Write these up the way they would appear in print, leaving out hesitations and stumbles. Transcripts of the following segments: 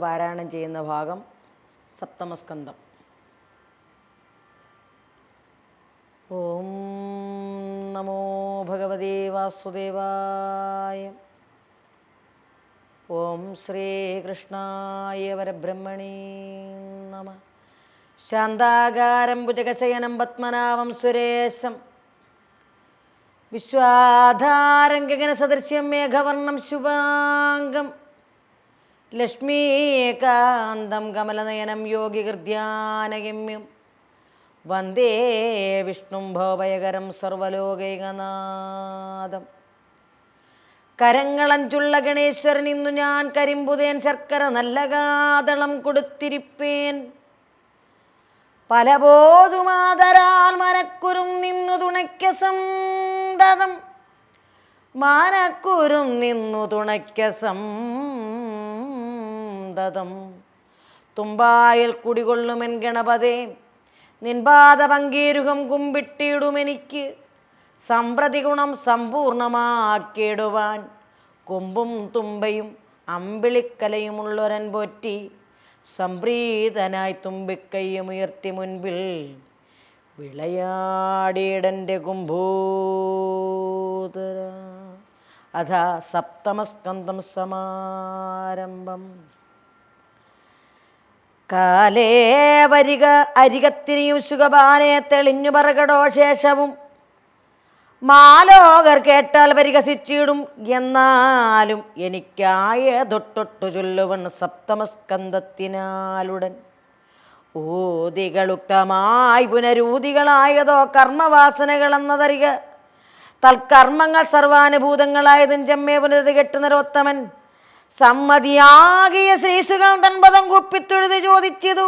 പാരായണം ചെയ്യുന്ന ഭാഗം സപ്തമസ്കന്ധം. ഓം നമോ ഭഗവതേ വാസുദേവായ. ഓം ശ്രീകൃഷ്ണായ പരബ്രഹ്മണേ നമഃ. ശാന്താകാരം ഭുജഗശയനം പത്മനാഭം സുരേശം വിശ്വാധാരം ഗഗനസദൃശ്യം മേഘവർണം ശുഭാംഗം ലക്ഷ്മീകാന്തം കമലനയനം യോഗിഹൃദ്യാനഗമ്യം വന്ദേ വിഷ്ണും ഭവഭയകരം സർവലോകൈകനാഥം. കരങ്ങളഞ്ചുള്ള ഗണേശ്വരൻ ഇന്നു ഞാൻ കരിമ്പുതേൻ ശർക്കര നല്ല കാതളം കൊടുത്തിരിപ്പേൻ. പലപോതുമാതരാൽ മനക്കുരും നിന്നു തുണയ്ക്ക സന്തതം, മാനക്കുരും നിന്നു തുണയ്ക്ക സന്തതം. തുമ്പായിൽ കുടികൊള്ളുമെൻ ഗണപതേ, നിൻപാദ പങ്കീരുഹം കുമ്പിട്ടിടുമെനിക്ക് സമ്പ്രതി ഗുണം സമ്പൂർണമാക്കിയിടുവാൻ. കൊമ്പും തുമ്പയും അമ്പിളിക്കലയുമുള്ളൊരൻ പോറ്റി സംപ്രീതനായി തുമ്പിക്കൈയും ഉയർത്തി മുൻപിൽ വിളയാടിയിടൻ്റെ കുംഭൂതര. അഥാ സപ്തമസ്കന്ധം സമാരംഭം. കാലേ വരിക അരികത്തിരിയും സുഖപാനെ തെളിഞ്ഞു പറകടോ ശേഷവും മാലോകർ കേട്ടാൽ പരിഹസിച്ചിടും. എന്നാലും എനിക്കായ തൊട്ടൊട്ടു ചൊല്ലുവൻ സപ്തമസ്കന്ധത്തിനാലുടൻ. ഊതികളുക്തമായി പുനരൂതികളായതോ കർമ്മവാസനകൾ എന്നതറിക. തൽക്കർമ്മങ്ങൾ സർവാനുഭൂതങ്ങളായതും ചെമ്മേ പുനരത് കെട്ടു നരോത്തമൻ. സമ്മതിയാകിയ ശ്രീസുഖം തൻപദം കുപ്പിത്തൊഴുതി ചോദിച്ചതു.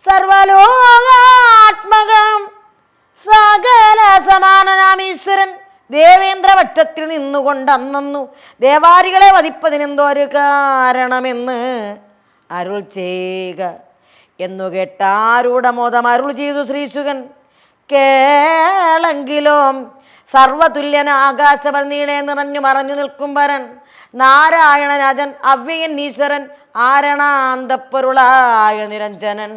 സർവലോകാത്മകം സകല സമാനനാമീശ്വരൻ ദേവേന്ദ്രപക്ഷത്തിൽ നിന്നുകൊണ്ട് അന്നു ദേവാരികളെ വധിപ്പതിനെന്തോ ഒരു കാരണമെന്ന് അരുൾ ചെയ്യുക എന്നു കേട്ടാരൂഢമോദം അരുൾ ചെയ്തു ശ്രീശുകൻ. കേളെങ്കിലോ സർവതുല്യൻ ആകാശവൽ നീളെ നിറഞ്ഞു മറഞ്ഞു നിൽക്കും വരൻ നാരായണരാജൻ അവ്യയൻ ഈശ്വരൻ ആരണാന്തപ്പൊരുളായ നിരഞ്ജനൻ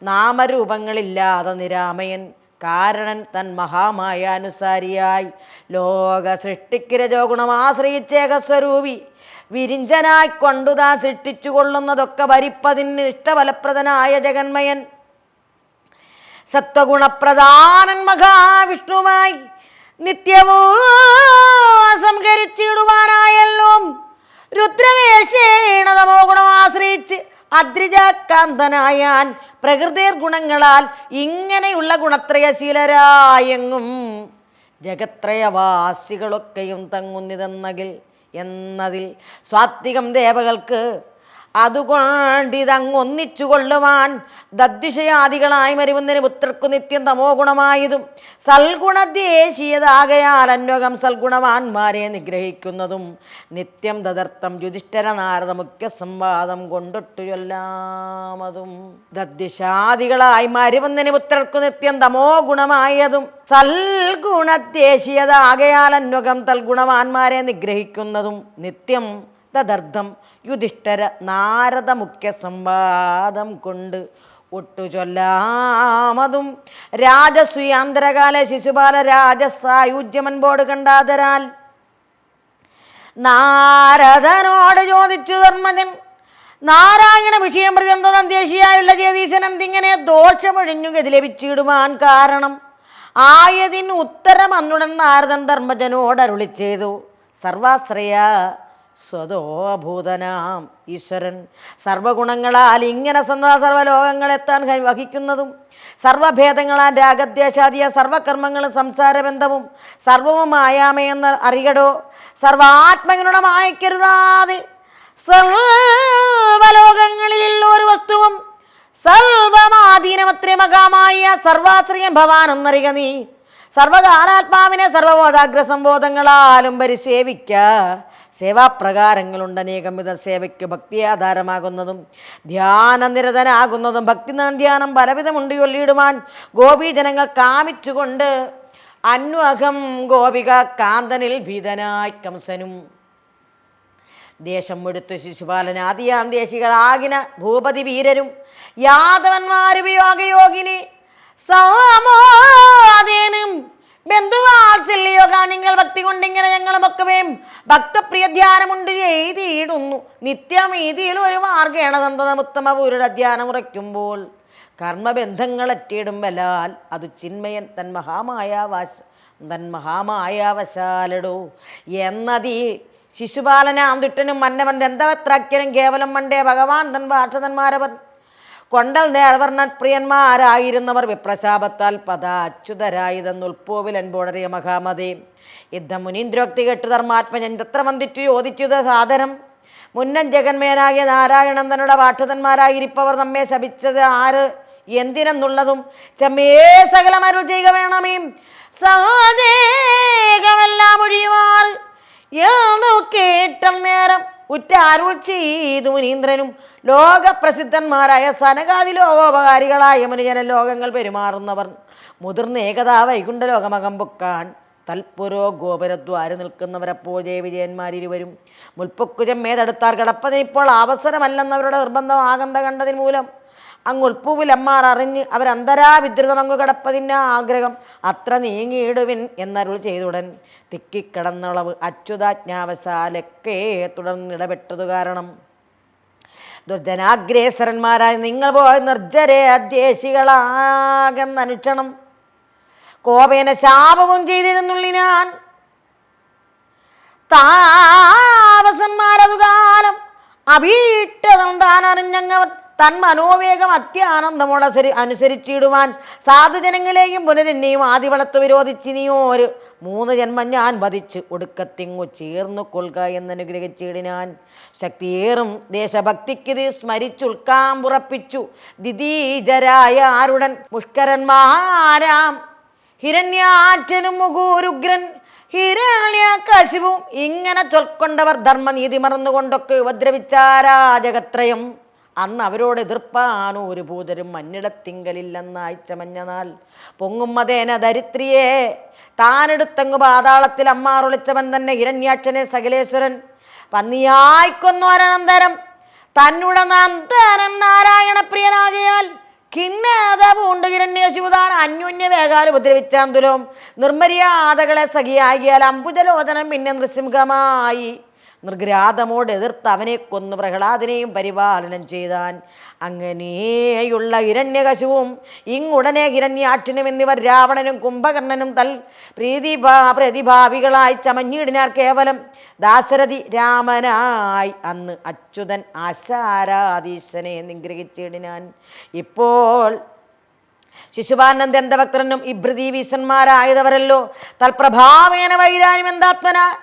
നാമരൂപങ്ങളില്ലാതെ നിരാമയൻ കാരണൻ തൻ മഹാമായാനുസാരിയായി ലോക സൃഷ്ടിക്ക് രജോഗുണം ആശ്രയിച്ചേകസ്വരൂപി വിരിഞ്ചനായി കൊണ്ടുതാൻ സൃഷ്ടിച്ചു കൊള്ളുന്നതൊക്കെ ഭരിപ്പതിന് ഇഷ്ടഫലപ്രദനായ ജഗന്മയൻ സത്വഗുണപ്രധാനൻ മഹാവിഷ്ണുമായി നിത്യവും സംഹരിച്ചിടുവാനായല്ലോ രുദ്രവേഷേണ തമോ ഗുണം ആശ്രയിച്ച് അദ്രിജാകാന്തനായാൻ പ്രകൃതിർ ഗുണങ്ങളാൽ ഇങ്ങനെയുള്ള ഗുണത്രയശീലരായെങ്ങും ജഗത്രയവാസികളൊക്കെയും തങ്ങുന്നിതെന്നതിൽ സ്വാത്വികം ദേവകൾക്ക് അതുകൊണ്ടിതങ്ങൊന്നിച്ചു കൊള്ളുവാൻ ദദ്വിഷയാദികളായി മരുവുന്നതിന് പുത്രർക്കു നിത്യം തമോ ഗുണമായതും സൽഗുണദേശീയതാകയാൽ അന്വകം സൽഗുണവാന്മാരെ നിഗ്രഹിക്കുന്നതും നിത്യം തദർത്ഥം യുധിഷ്ഠിര നാരദ മുഖ്യ സംവാദം കൊണ്ടൊട്ടു ചൊല്ലാമതും. ദദ്വിഷാദികളായി മരുവുന്നതിന് പുത്രർക്കു നിത്യം തമോ ഗുണമായതും സൽഗുണദേശീയതാകയാൽ അന്വകം തൽഗുണവാന്മാരെ നിഗ്രഹിക്കുന്നതും നിത്യം തദർത്ഥം യുധിഷ്ഠിര നാരദ മുഖ്യ സംവാദം കൊണ്ട് ഒട്ടു ചൊല്ലാമതും. രാജസൂയാന്തരകാല ശിശുപാല രാജസായുജ്യമൻപോട് കണ്ടാതരാൽ നാരദനോട് ചോദിച്ചു ധർമ്മജൻ. നാരായണ വിഷയം പ്രചണ്ഡദേശിയായുള്ള ജഗദീശൻ എന്തിങ്ങനെ ദോഷമൊഴിഞ്ഞു ഗതി ലഭിച്ചിടുവാൻ കാരണം ആയതിന് ഉത്തരം അന്നുടൻ നാരദൻ ധർമ്മജനോട് അരുളി ചെയ്തു. സർവാശ്രയ സ്വതോഭൂതനാം ഈശ്വരൻ സർവഗുണങ്ങളാൽ ഇങ്ങനെ സർവലോകങ്ങളെത്താൻ വഹിക്കുന്നതും സർവഭേദങ്ങളാൽ രാഗദ്വേഷാദിയ സർവകർമ്മങ്ങളും സംസാരബന്ധവും സർവവും മായാമയെന്ന് അറിയടോ. സർവാത്മകനുടെ മായക്കരുതാതെ സർവലോകങ്ങളിൽ ഒരു വസ്തുവും സർവമാധീനമത്രേ മകാമായ സർവാശ്രയം ഭവാൻ എന്നറിയ നീ. സർവകാലാത്മാവിനെ സർവബോധാഗ്ര സംബോധങ്ങളാലും പരിസേവിക്ക. സേവാപ്രകാരങ്ങളുണ്ട് അനേകം വിധ സേവയ്ക്ക് ഭക്തി ആധാരമാകുന്നതും ധ്യാനനിരതനാകുന്നതും. ഭക്തി ധ്യാനം പലവിധമുണ്ട് ചൊല്ലിയിടുവാൻ ഗോപീജനങ്ങൾ കാമിച്ചുകൊണ്ട് അന്വകം ഗോപിക കാന്തനിൽ ഭീതനായി കംസനും ദേശം എടുത്തു ശിശുപാലനാദിയാന്തേശികളാകിന ഭൂപതി വീരരും യാദവന്മാരുപയോഗയോഗിനി സാമോദേനും ബന്ധുവാത്സല്യയോഗ നിങ്ങൾ ഭക്തി കൊണ്ടിങ്ങനെ ഞങ്ങളുമൊക്കെയും ഭക്തപ്രിയ ധ്യാനമുണ്ട് ചെയ്തിടുന്നു നിത്യം ഇതിൽ ഒരു മാർഗേണ സന്തതമുത്തമ പുരുട ധ്യാനം ഉറയ്ക്കുമ്പോൾ കർമ്മബന്ധങ്ങളറ്റിയിടുമ്പലാൽ അത് ചിന്മയൻ തൻ മഹാമായാവശാലടോ എന്നതീ ശിശുപാലനാന്തുട്ടനും മന്നവൻ ദന്തവത്രാക്യനും കേവലം മണ്ടേ ഭഗവാൻ തൻ ഭാഷതന്മാരവർ കൊണ്ടൽ നേർവർണ്ണപ്രിയന്മാരായിരുന്നവർ വിപ്രശാപത്താൽ പദാച്യുതരായതെന്നുൾപ്പോവിൽ അൻപോടറിയ മഹാമതേ യുദ്ധം മുനീന്ദ്രോക്തി കേട്ടു ധർമാത്മജൻ തത്ര വന്ദിച്ചു യോധിച്ചത് സാദരം മുന്നൻ ജഗന്മേനാകിയ നാരായണൻ തന്നുടെ ഭാഷതന്മാരായിരിപ്പവർ നമ്മെ ശപിച്ചത് ആര് എന്തിനെന്നുള്ളതും ചെമ്മേ സകലമരുൾ ചെയ്യുക വേണമേ സഹദേഹമെല്ലാം ഒഴിയുമാറ് ഏതോ കേട്ടം നേരം ഉറ്റാരുൾ ചെയ്തു മുനീന്ദ്രനും ലോകപ്രസിദ്ധന്മാരായ സനകാദി ലോകോപകാരികളായ മുനിജന ലോകങ്ങൾ പെരുമാറുന്നവർ മുതിർന്ന ഏകതാ വൈകുണ്ഠ ലോകമകം പൊക്കാൻ തൽപുരോ ഗോപുരദ്വാര നിൽക്കുന്നവരപ്പോൾ ജയവിജയന്മാരിരുവരും മുൽപ്പൊക്കുജം മേതെടുത്താർ കിടപ്പതിന് ഇപ്പോൾ അവസരമല്ലെന്നവരുടെ നിർബന്ധം ആകന്ത കണ്ടതിന് മൂലം അങ്ങുൾപ്പൂവിലമ്മാർ അറിഞ്ഞ് അവരന്തരാവിദ്രുതം അങ്ങ് കിടപ്പതിൻ്റെ ആഗ്രഹം അത്ര നീങ്ങിയിടുവിൻ എന്നരുൾ ചെയ്തുടൻ തിക്കിക്കിടന്നളവ് അച്യുതാജ്ഞാവശാലൊക്കെ തുടർന്നിടപെട്ടതു കാരണം ദുർജനാഗ്രേസരന്മാരായി നിങ്ങൾ പോയി നിർജ്ജരെ അദ്വേഷികളാകെന്നനുക്ഷണം കോപേന ശാപവും ചെയ്തിരുന്നുള്ളിനാൻ താപസന്മാരതു കാലം അഭീട്ടതം താൻ അറിഞ്ഞങ്ങവർ തൻ മനോവേഗം അത്യാനന്ദമോടെ അനുസരിച്ചിടുവാൻ സാധുജനങ്ങളെയും പുനരെന്നെയും ആദിവളത്ത് വിരോധിച്ചിനിയോര് 3 ജന്മം ഞാൻ വധിച്ച് ഒടുക്കത്തിങ്ങു ചേർന്നു കൊള്ളുക എന്നനുഗ്രഹിച്ചിടിനാൻ ശക്തിയേറും ദേശഭക്തിക്കിത് സ്മരിച്ചുൾക്കാമ്പുറപ്പിച്ചു ദിദീജരായ ആരുടൻ മുഷ്കരന്മാരാം ഹിരണ്യാറ്റനും മുകൂരുഗ്രൻ ഹിരണ്യകശിപും ഇങ്ങനെ ചൊൽക്കൊണ്ടവർ ധർമ്മനീതി മറന്നുകൊണ്ടൊക്കെ ഉപദ്രവിച്ചാരാജകത്രയം അന്ന് അവരോട് എതിർപ്പാനോ ഒരു ഭൂതരും മഞ്ഞിടത്തിങ്കലില്ലെന്നായി ചമഞ്ഞനാൾ പൊങ്ങുമ്മതേന ദരിദ്രിയെ താനെടുത്തങ്ങു പാതാളത്തിൽ അമ്മാറൊളിച്ചവൻ തന്നെ ഹിരണ്യാക്ഷനെ സകലേശ്വരൻ പന്നിയായിക്കൊന്നോരനന്തരം തന്നുടെ നന്ദനൻ നാരായണപ്രിയനാകിയാൽ ഖിന്നത പൂണ്ട് ഹിരണ്യശിവതാൻ അന്യോന്യ വേഗാൽ ഉപദ്രവിച്ചാന്തുലവും നിർമര്യാദകളെ സഖിയാകിയാൽ അംബുജലോചനം പിന്നെ നൃസിംഹമായി നിർഗ്രാതമോട് എതിർത്ത് അവനെ കൊന്നു പ്രഹ്ലാദനെയും പരിപാലനം ചെയ്താൻ അങ്ങനെയുള്ള ഹിരണ്യകശുവും ഇങ്ങുടനെ ഹിരണ്യാക്ഷനും എന്നിവർ രാവണനും കുംഭകർണനും പ്രതിഭാവികളായി ചമഞ്ഞിടിനാർ കേവലം ദാശരഥി രാമനായി അന്ന് അച്യുതൻ ആശാരാധീശനെ നിഗ്രഹിച്ചിടിനാൻ ഇപ്പോൾ ശിശുപാലനും ദന്തഭക്തനും ഇഭൃതി വീശന്മാരായതവരല്ലോ തൽപ്രഭാവേന വൈരാനും എന്താത്മന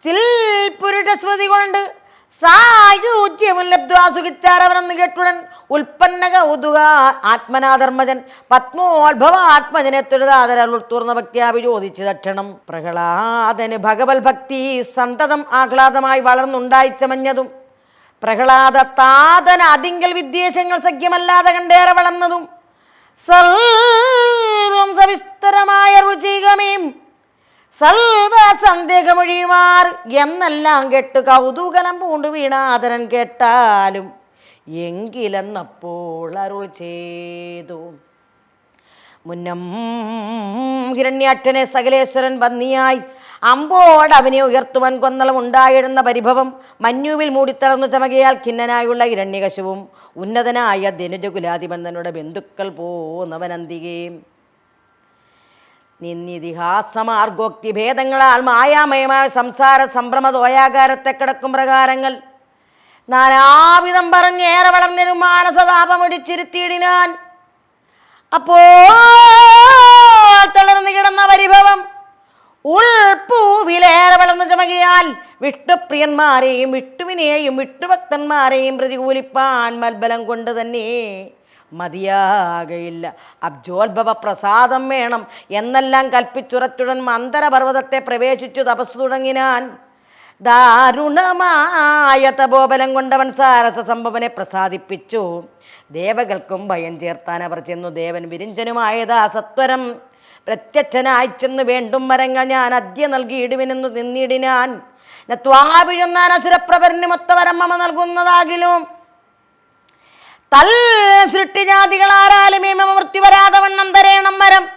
ചിൽപുരുഷ സ്മൃതി കൊണ്ട് സായുജ്യവും ലബ്ധ്വാസുഖിച്ചാരവനെന്ന് കേട്ടുടൻ ഉൽപ്പന്ന കൗതുക ആത്മനാധർമ്മജൻ പത്മോത്ഭവ ആത്മജനെ തൊഴുതാതരൂർന്ന ഭക്തിയാഭിചോദിച്ചു തക്ഷണം പ്രഹ്ലാദന് ഭഗവത് ഭക്തി സന്തതം ആഹ്ലാദമായി വളർന്നുണ്ടായിച്ചമഞ്ഞതും പ്രഹ്ലാദ താതന അതിങ്കൽ വിദ്വേഷങ്ങൾ സഖ്യമല്ലാതെ കണ്ടേറെ വളർന്നതും സർവം സവിസ്തരമായ രുചികമേം സർവ സന്ദേഹമൊഴിയുമാർ എന്നെല്ലാം കേട്ടു കൗതൂകലം പൂണ്ടു വീണാദരൻ കേട്ടാലും എങ്കിലെന്നപ്പോൾ അരുൾ ചെയ്തു മുന്നം ഹിരണ്യാക്ഷനെ സകലേശ്വരൻ പന്നിയായി അമ്പോട് അവനെ ഉയർത്തുവാൻ കൊന്നളം ഉണ്ടായിരുന്ന പരിഭവം മഞ്ഞുവിൽ മൂടിത്തളർന്നു ചമകയാൽ ഖിന്നനായുള്ള ഹിരണ്യകശുവും ഉന്നതനായ ധനുജകുലാധിപൻ തന്നുടെ ബന്ധുക്കൾ പോന്നവനന്തികയും നിന്നിതിഹാസമാർഗോക്തി ഭേദങ്ങളാൽ മായാമയമായ സംസാര സംഭ്രമതോയാകാരത്തെ കിടക്കും പ്രകാരങ്ങൾ നാനാവിധം പറഞ്ഞേറെ വളർന്നൊരു മാനസതാപമൊടിച്ചിരുത്തിയിടിനാൻ അപ്പോൾ തളർന്നു കിടന്ന പരിഭവം ഉൾപ്പൂവിലേറെ വളർന്നു ചമകിയാൽ വിഷ്ണുപ്രിയന്മാരെയും വിഷ്ണുവിനെയും വിഷ്ണുഭക്തന്മാരെയും പ്രതികൂലിപ്പാൻ മൽബലം കൊണ്ട് തന്നെ മതിയാകയില്ല അബ്ജോത്ഭവ പ്രസാദം വേണം എന്നെല്ലാം കൽപ്പിച്ചുറച്ചുടൻ മന്ദരപർവ്വതത്തെ പ്രവേശിച്ചു തപസ് തുടങ്ങിനാൻ ദാരുണമായ തപോബലം കൊണ്ടവൻ സാരസ സംഭവനെ പ്രസാദിപ്പിച്ചു ദേവകൾക്കും ഭയം ചേർത്താൻ അവർ ചെന്നു ദേവൻ വിരിഞ്ചനുമായതാ സത്വരം പ്രത്യക്ഷനായി ചെന്ന് വേണ്ടും മരങ്ങൾ ഞാൻ അദ്യ നൽകിയിടുവിനെന്നു നിന്നിടിനാൻ ത്വാഭിഴുന്നാൻ അസുരപ്രഭരന് മൊത്തവരം മമ നൽകുന്നതാകിലും തൽ സൃഷ്ടിജാതികളാരാലും മമ മൃത്യുവരാതെ വണ്ണം തരേണം വരം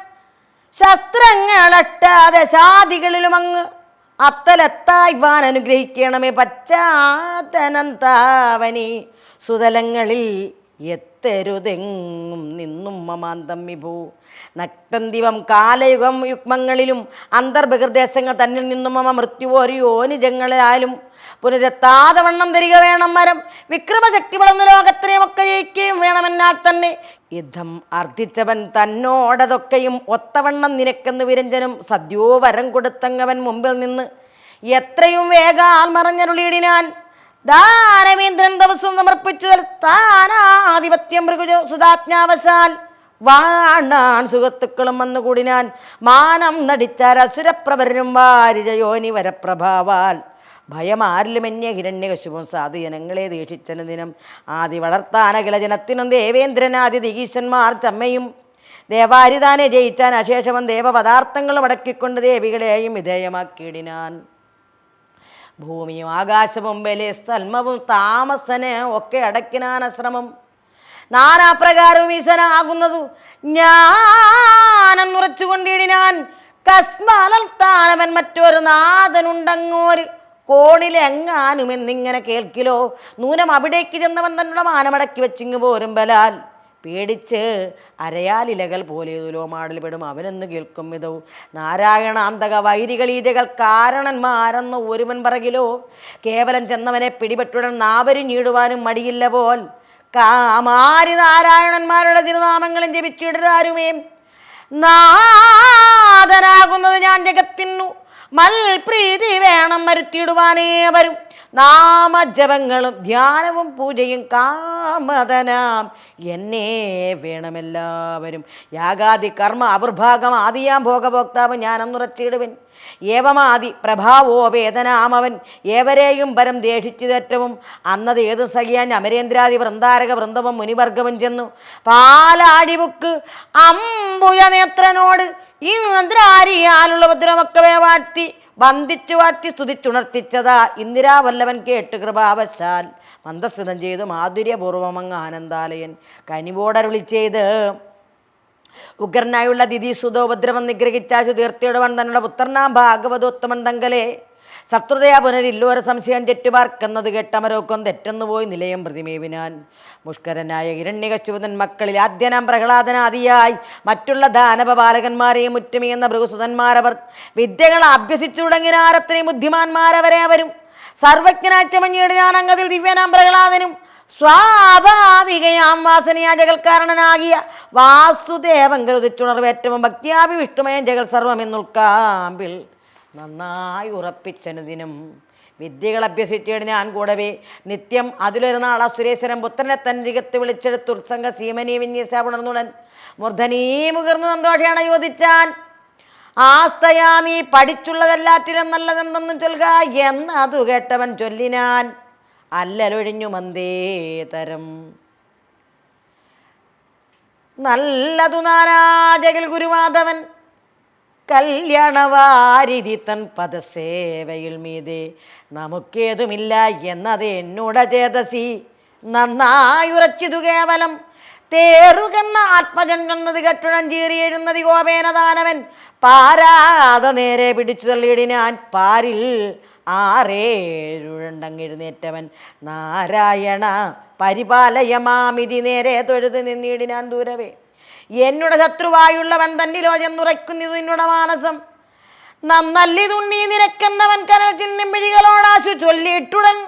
ശസ്ത്രങ്ങളട്ടാതെ ശാദികളിലും അങ്ങ് അത്തലെത്തായ്വാൻ അനുഗ്രഹിക്കണമേ പശ്ചാത്തനന്താവനി സുതലങ്ങളിൽ എത്തരുതെങ്ങും നിന്നും മമാന്തം വിഭൂ നക്തന്തിവം കാലയുഗം യുഗ്മങ്ങളിലും അന്തർബഹിർദേശങ്ങൾ തന്നിൽ നിന്നും മമ മൃത്യുവോ യോനിജങ്ങളിലായാലും പുനരെത്താതെ വണ്ണം തരിക വേണം മരം വിക്രമശക്തി വളർന്ന ലോകത്തിനെയും ഒക്കെ ജയിക്കുകയും വേണമെന്നാൽ തന്നെ യുദ്ധം അർത്ഥിച്ചവൻ തന്നോടതൊക്കെയും ഒത്തവണ്ണം നിനക്കെന്ന് വിരഞ്ജനും സദ്യോ വരം കൊടുത്തങ്ങവൻ മുമ്പിൽ നിന്ന് എത്രയും വേഗാൽ മറഞ്ഞരുളിയിടിനാൻ ദാനവേന്ദ്രൻ ദിവസവും സമർപ്പിച്ചു സ്ഥാനാധിപത്യം മൃഗുജോ സുതാജ്ഞാവശാൽ വാണാൻ സുഹൃത്തുക്കളും വന്നുകൂടിനാൻ മാനം നടിച്ചാൽ അസുരപ്രഭരനും വാരിജയോനി വരപ്രഭാവാൽ ഭയമാരിലുമെന്യ ഹിരണ്യകശുപം സാധു ജനങ്ങളെ ദീക്ഷിച്ചന ദിനം ആദി വളർത്താനകല ജനത്തിനും ദേവേന്ദ്രനാദി ദിഗീശന്മാർ തമ്മയും ദേവാരിതാനെ ജയിച്ചാൻ അശേഷവൻ ദേവപദാർത്ഥങ്ങളും അടക്കിക്കൊണ്ട് ദേവികളെയും വിധേയമാക്കിയിടിനാൻ ഭൂമിയും ആകാശവും ബലെ സ്ഥൽമവും താമസന് ഒക്കെ അടക്കിനാൻ അശ്രമം നാനാപ്രകാരവും ഈശ്വരാകുന്നതു ഞാനെന്നുറച്ചുകൊണ്ടിടിനാൻ കസ്മാലൽ താനവൻ മറ്റൊരു നാഥനുണ്ടങ്ങോര് കോണിലെങ്ങാനും എന്നിങ്ങനെ കേൾക്കിലോ നൂനം അവിടേക്ക് ചെന്നവൻ തന്നോട് മാനമടക്കി വെച്ചിങ്ങ് പോരും ബലാൽ പേടിച്ച് അരയാലിലകൾ പോലെ തുലോമാടിൽ പെടും അവനെന്ന് കേൾക്കും വിധവും നാരായണാന്തക വൈരികളീജകൾ കാരണന്മാരെന്ന് ഒരുവൻ പറകിലോ കേവലം ചെന്നവനെ പിടിപെട്ടുടൻ നാവരിഞ്ഞീടുവാനും മടിയില്ല പോൽ കാമാരി നാരായണന്മാരുടെ തിരുനാമങ്ങളും ജപിച്ചിടരാരുമേ നാഥനാകുന്നത് ഞാൻ ജഗത്തിനു മൽപ്രീതി വേണം വരുത്തിയിടുവാനേ വരും നാമജപങ്ങളും ധ്യാനവും പൂജയും കാമതനാം എന്നെ വേണമെല്ലാവരും യാഗാദി കർമ്മ അപുർഭാഗം ആദിയാം ഭോഗഭോക്താവ് ഞാനെന്നുറച്ചിടുവൻ ഏവമാദി പ്രഭാവോ വേദനാമവൻ ഏവരെയും പരം ദേഷിച്ചതേറ്റവും അന്നത് ഏത് സഹിയാൻ അമരേന്ദ്രാദി വൃന്ദാരക വൃന്ദവും മുനിവർഗവും ചെന്നു പാലാടിബുക്ക് അമ്പുയ നേത്രനോട് ഇന്ദ്രാരിയാലുള്ള ഭദ്രമൊക്കെ വാഴ്ത്തി വന്ദിച്ചു വാറ്റി സ്തുതിച്ചുണർത്തിച്ചതാ ഇന്ദിരാവല്ലവൻ കേട്ട് കൃപാവശാൽ മന്ദസ്മിതം ചെയ്തു മാധുര്യപൂർവമങ്ങ് ആനന്ദാലയൻ കനിവോടരുളി ചെയ്ത് ഉഗ്രനായുള്ള ദിതിസുതോപദ്രവം നിഗ്രഹിച്ചാശു തീർത്തിയിടുവൻ തങ്ങളുടെ പുത്രനാം ഭാഗവതോത്തമൻ തങ്കലെ ശത്രുതയാ പുനരില്ലോര സംശയം ചെറ്റുപാർക്കുന്നത് കേട്ടമരോക്കം തെറ്റെന്നു പോയി നിലയം പ്രതിമേവിനാൻ മുഷ്കരനായ ഹിരണ്യകശുപതൻ മക്കളിൽ ആദ്യനാം പ്രഹ്ലാദനാദിയായി മറ്റുള്ള ദാനവപാലകന്മാരെയും മുറ്റുമീന്ന ഭൃഗുസുതന്മാരവർ വിദ്യകൾ അഭ്യസിച്ചു തുടങ്ങിനാരത്രയും ബുദ്ധിമാന്മാരവരെ അവരും സർവജ്ഞനാച്ചമഞ്ഞിടിനാൻ അങ്ങതിൽ ദിവ്യനാം പ്രഹ്ലാദനും സ്വാഭാവികയാം വാസനയാ ജഗൽക്കാരണനാകിയ വാസുദേവൻ കരുതിച്ചുണർവേറ്റവും ഭക്തിയാഭി വിഷ്ണുമയം ജഗൽ സർവമെന്നുൾക്കാമ്പിൽ നന്നായി ഉറപ്പിച്ചനുദിനം വിദ്യകൾ അഭ്യസിച്ചിടിനാൻ കൂടവേ നിത്യം അതിലൊരു നാൾ സുരേശ്വരൻ പുത്രനെ തന്നികത്ത് വിളിച്ചെടുത്ത് ഉത്സംഗ സീമനീ വിന്യസാപുണർന്നുടൻ മൂർധനീ മുകർന്നു സന്തോഷാണ് യോജിച്ചാൻ ആസ്തയാ നീ പഠിച്ചുള്ളതെല്ലാറ്റിലും നല്ലതെന്തെന്നും ചൊൽക എന്നതു കേട്ടവൻ ചൊല്ലിനാൻ അല്ലലൊഴിഞ്ഞു മന്ദേ തരം നല്ലതു നാനാജകിൽ ഗുരുമാധവൻ കല്യാണവാരിധി തൻ പദസേവയിൽ മീതെ നമുക്കേതുമില്ല എന്നത് എന്നോട് ചേതസി നന്നായി ഉറച്ചിതു കേവലം തേറുകെന്ന ആത്മജൻ കന്നത് കെട്ടുടൻ ചീറിയെഴുന്നതി ഗോപേനദാനവൻ പാരാതെ നേരെ പിടിച്ചു തള്ളിയിടിനാൻ പാരിൽ ആറേഴുഴണ്ടങ്ങെഴുന്നേറ്റവൻ നാരായണ പരിപാലയമാമിതി നേരെ തൊഴുത് നിന്നിടിനാൻ ദൂരവേ എന്നോട് ശത്രുവായുള്ളവൻ തന്നിലോ ചെന്നുറയ്ക്കുന്നത് നിന്നുടെ മാനസം നന്നല്ലിതുണ്ണീ നിരക്കുന്നവൻ കനൽ ചിഹ്നം പിഴികളോടാശു ചൊല്ലിയിട്ടുടൻ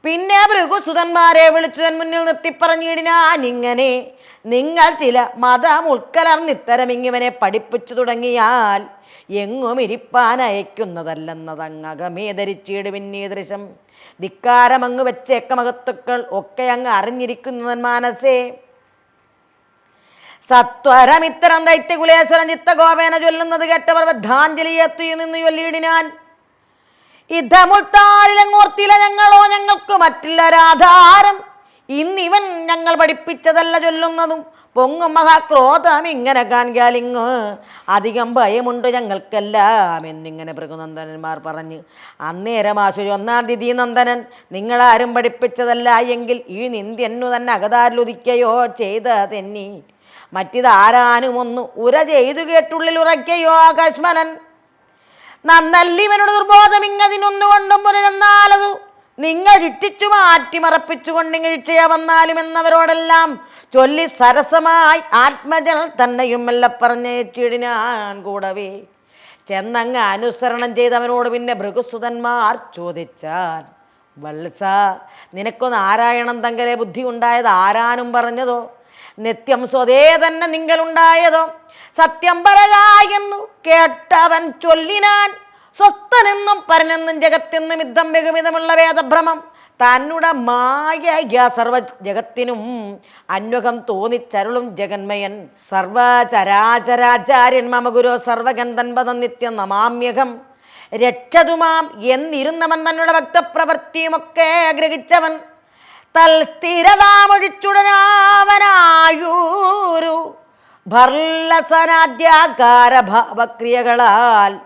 പിന്നെ ഭൃഗുസുതന്മാരെ വിളിച്ചുതൻ മുന്നിൽ നിർത്തിപ്പറഞ്ഞിടിനാൻ ഇങ്ങനെ നിങ്ങൾ ചില മതം ഉൾക്കലർന്നിത്തരമിങ്ങിവനെ പഠിപ്പിച്ചു തുടങ്ങിയാൽ എങ്ങും ഇരിപ്പാൻ അയക്കുന്നതല്ലെന്നതങ്ങകമേ ധരിച്ചിടുവിന്നീ ദൃശം ധിക്കാരമങ്ങ് വെച്ചേക്ക മഹത്തുക്കൾ ഒക്കെ അങ്ങ് അറിഞ്ഞിരിക്കുന്നവൻ മാനസേ സത്വരമിത്തരം ദൈത്യകുലേശ്വരൻ ചിത്തഗോപേന ചൊല്ലുന്നത് കേട്ടവർ ബദ്ധാഞ്ജലി എത്തി നിന്ന് ചൊല്ലിയിടിനാൻ യുദ്ധമുൾത്താളിലങ്ങോർത്തില ഞങ്ങളോ ഞങ്ങൾക്ക് മറ്റുള്ളൊരാധാരം ഇന്നിവൻ ഞങ്ങൾ പഠിപ്പിച്ചതല്ല ചൊല്ലുന്നതും പൊങ്ങും മഹാക്രോധം ഇങ്ങനെ കാണിക്കാലിങ്ങ് അധികം ഭയമുണ്ട് ഞങ്ങൾക്കെല്ലാം എന്നിങ്ങനെ ഭൃഗുനന്ദനന്മാർ പറഞ്ഞ് അന്നേരം ആശുരി 1-ാം തീയതി നന്ദനൻ നിങ്ങളാരും പഠിപ്പിച്ചതല്ല എങ്കിൽ ഈ നിന്ദ്യന്നു തന്നെ അകതാരിലുദിക്കയോ ചെയ്തതെന്നി മറ്റിതാരാനും ഒന്ന് ഉര ചെയ്തു കേട്ടുള്ളിൽ ഉറയ്ക്കയോ ആകാശ്മലൻ നന്നല്ലിവനോട് ദുർബോധം ഇങ്ങതിനൊന്നുകൊണ്ടും പുനരെന്നാലതു നിങ്ങൾ ഇട്ടിച്ചു മാറ്റിമറപ്പിച്ചുകൊണ്ടിങ്ങ് ശിക്ഷയ വന്നാലും എന്നവരോടെല്ലാം ചൊല്ലി സരസമായി ആത്മജൽ തന്നെയും മെല്ലെ പറഞ്ഞേച്ചിടിനാൻ കൂടവേ ചെന്നങ്ങ് അനുസരണം ചെയ്തവനോട് പിന്നെ ഭൃഗുസുതന്മാർ ചോദിച്ചാൽ വത്സ നിനക്കു നാരായണൻ തങ്കലെ ബുദ്ധി ഉണ്ടായത് ആരാനും പറഞ്ഞതോ നിത്യം സ്വതേ തന്നെ നിങ്ങളുണ്ടായതോ സത്യം പറയായെന്നു കേട്ടവൻ ചൊല്ലിനാൻ സ്വസ്ഥനെന്നും പരനെന്നും ജഗത്തെന്നും യുദ്ധം ബഹുവിധമുള്ള വേദഭ്രമം തന്നുടെ മായ സർവ ജഗത്തിനും അന്വകം തോന്നിച്ചരുളും ജഗന്മയൻ സർവചരാചരാചാര്യൻ മമ ഗുരു സർവഗന്ധൻപദം നിത്യം നമാമ്യകം രക്ഷതുമാം എന്നിരുന്നവൻ തന്നുടെ ഭക്തപ്രവൃത്തിയുമൊക്കെ ഗ്രഹിച്ചവൻ തൽസ്ഥിരതാമൊഴിച്ചുടനാവനായൂരു ഭർലസനാദ്യാകാര ഭാവക്രിയകളാൽ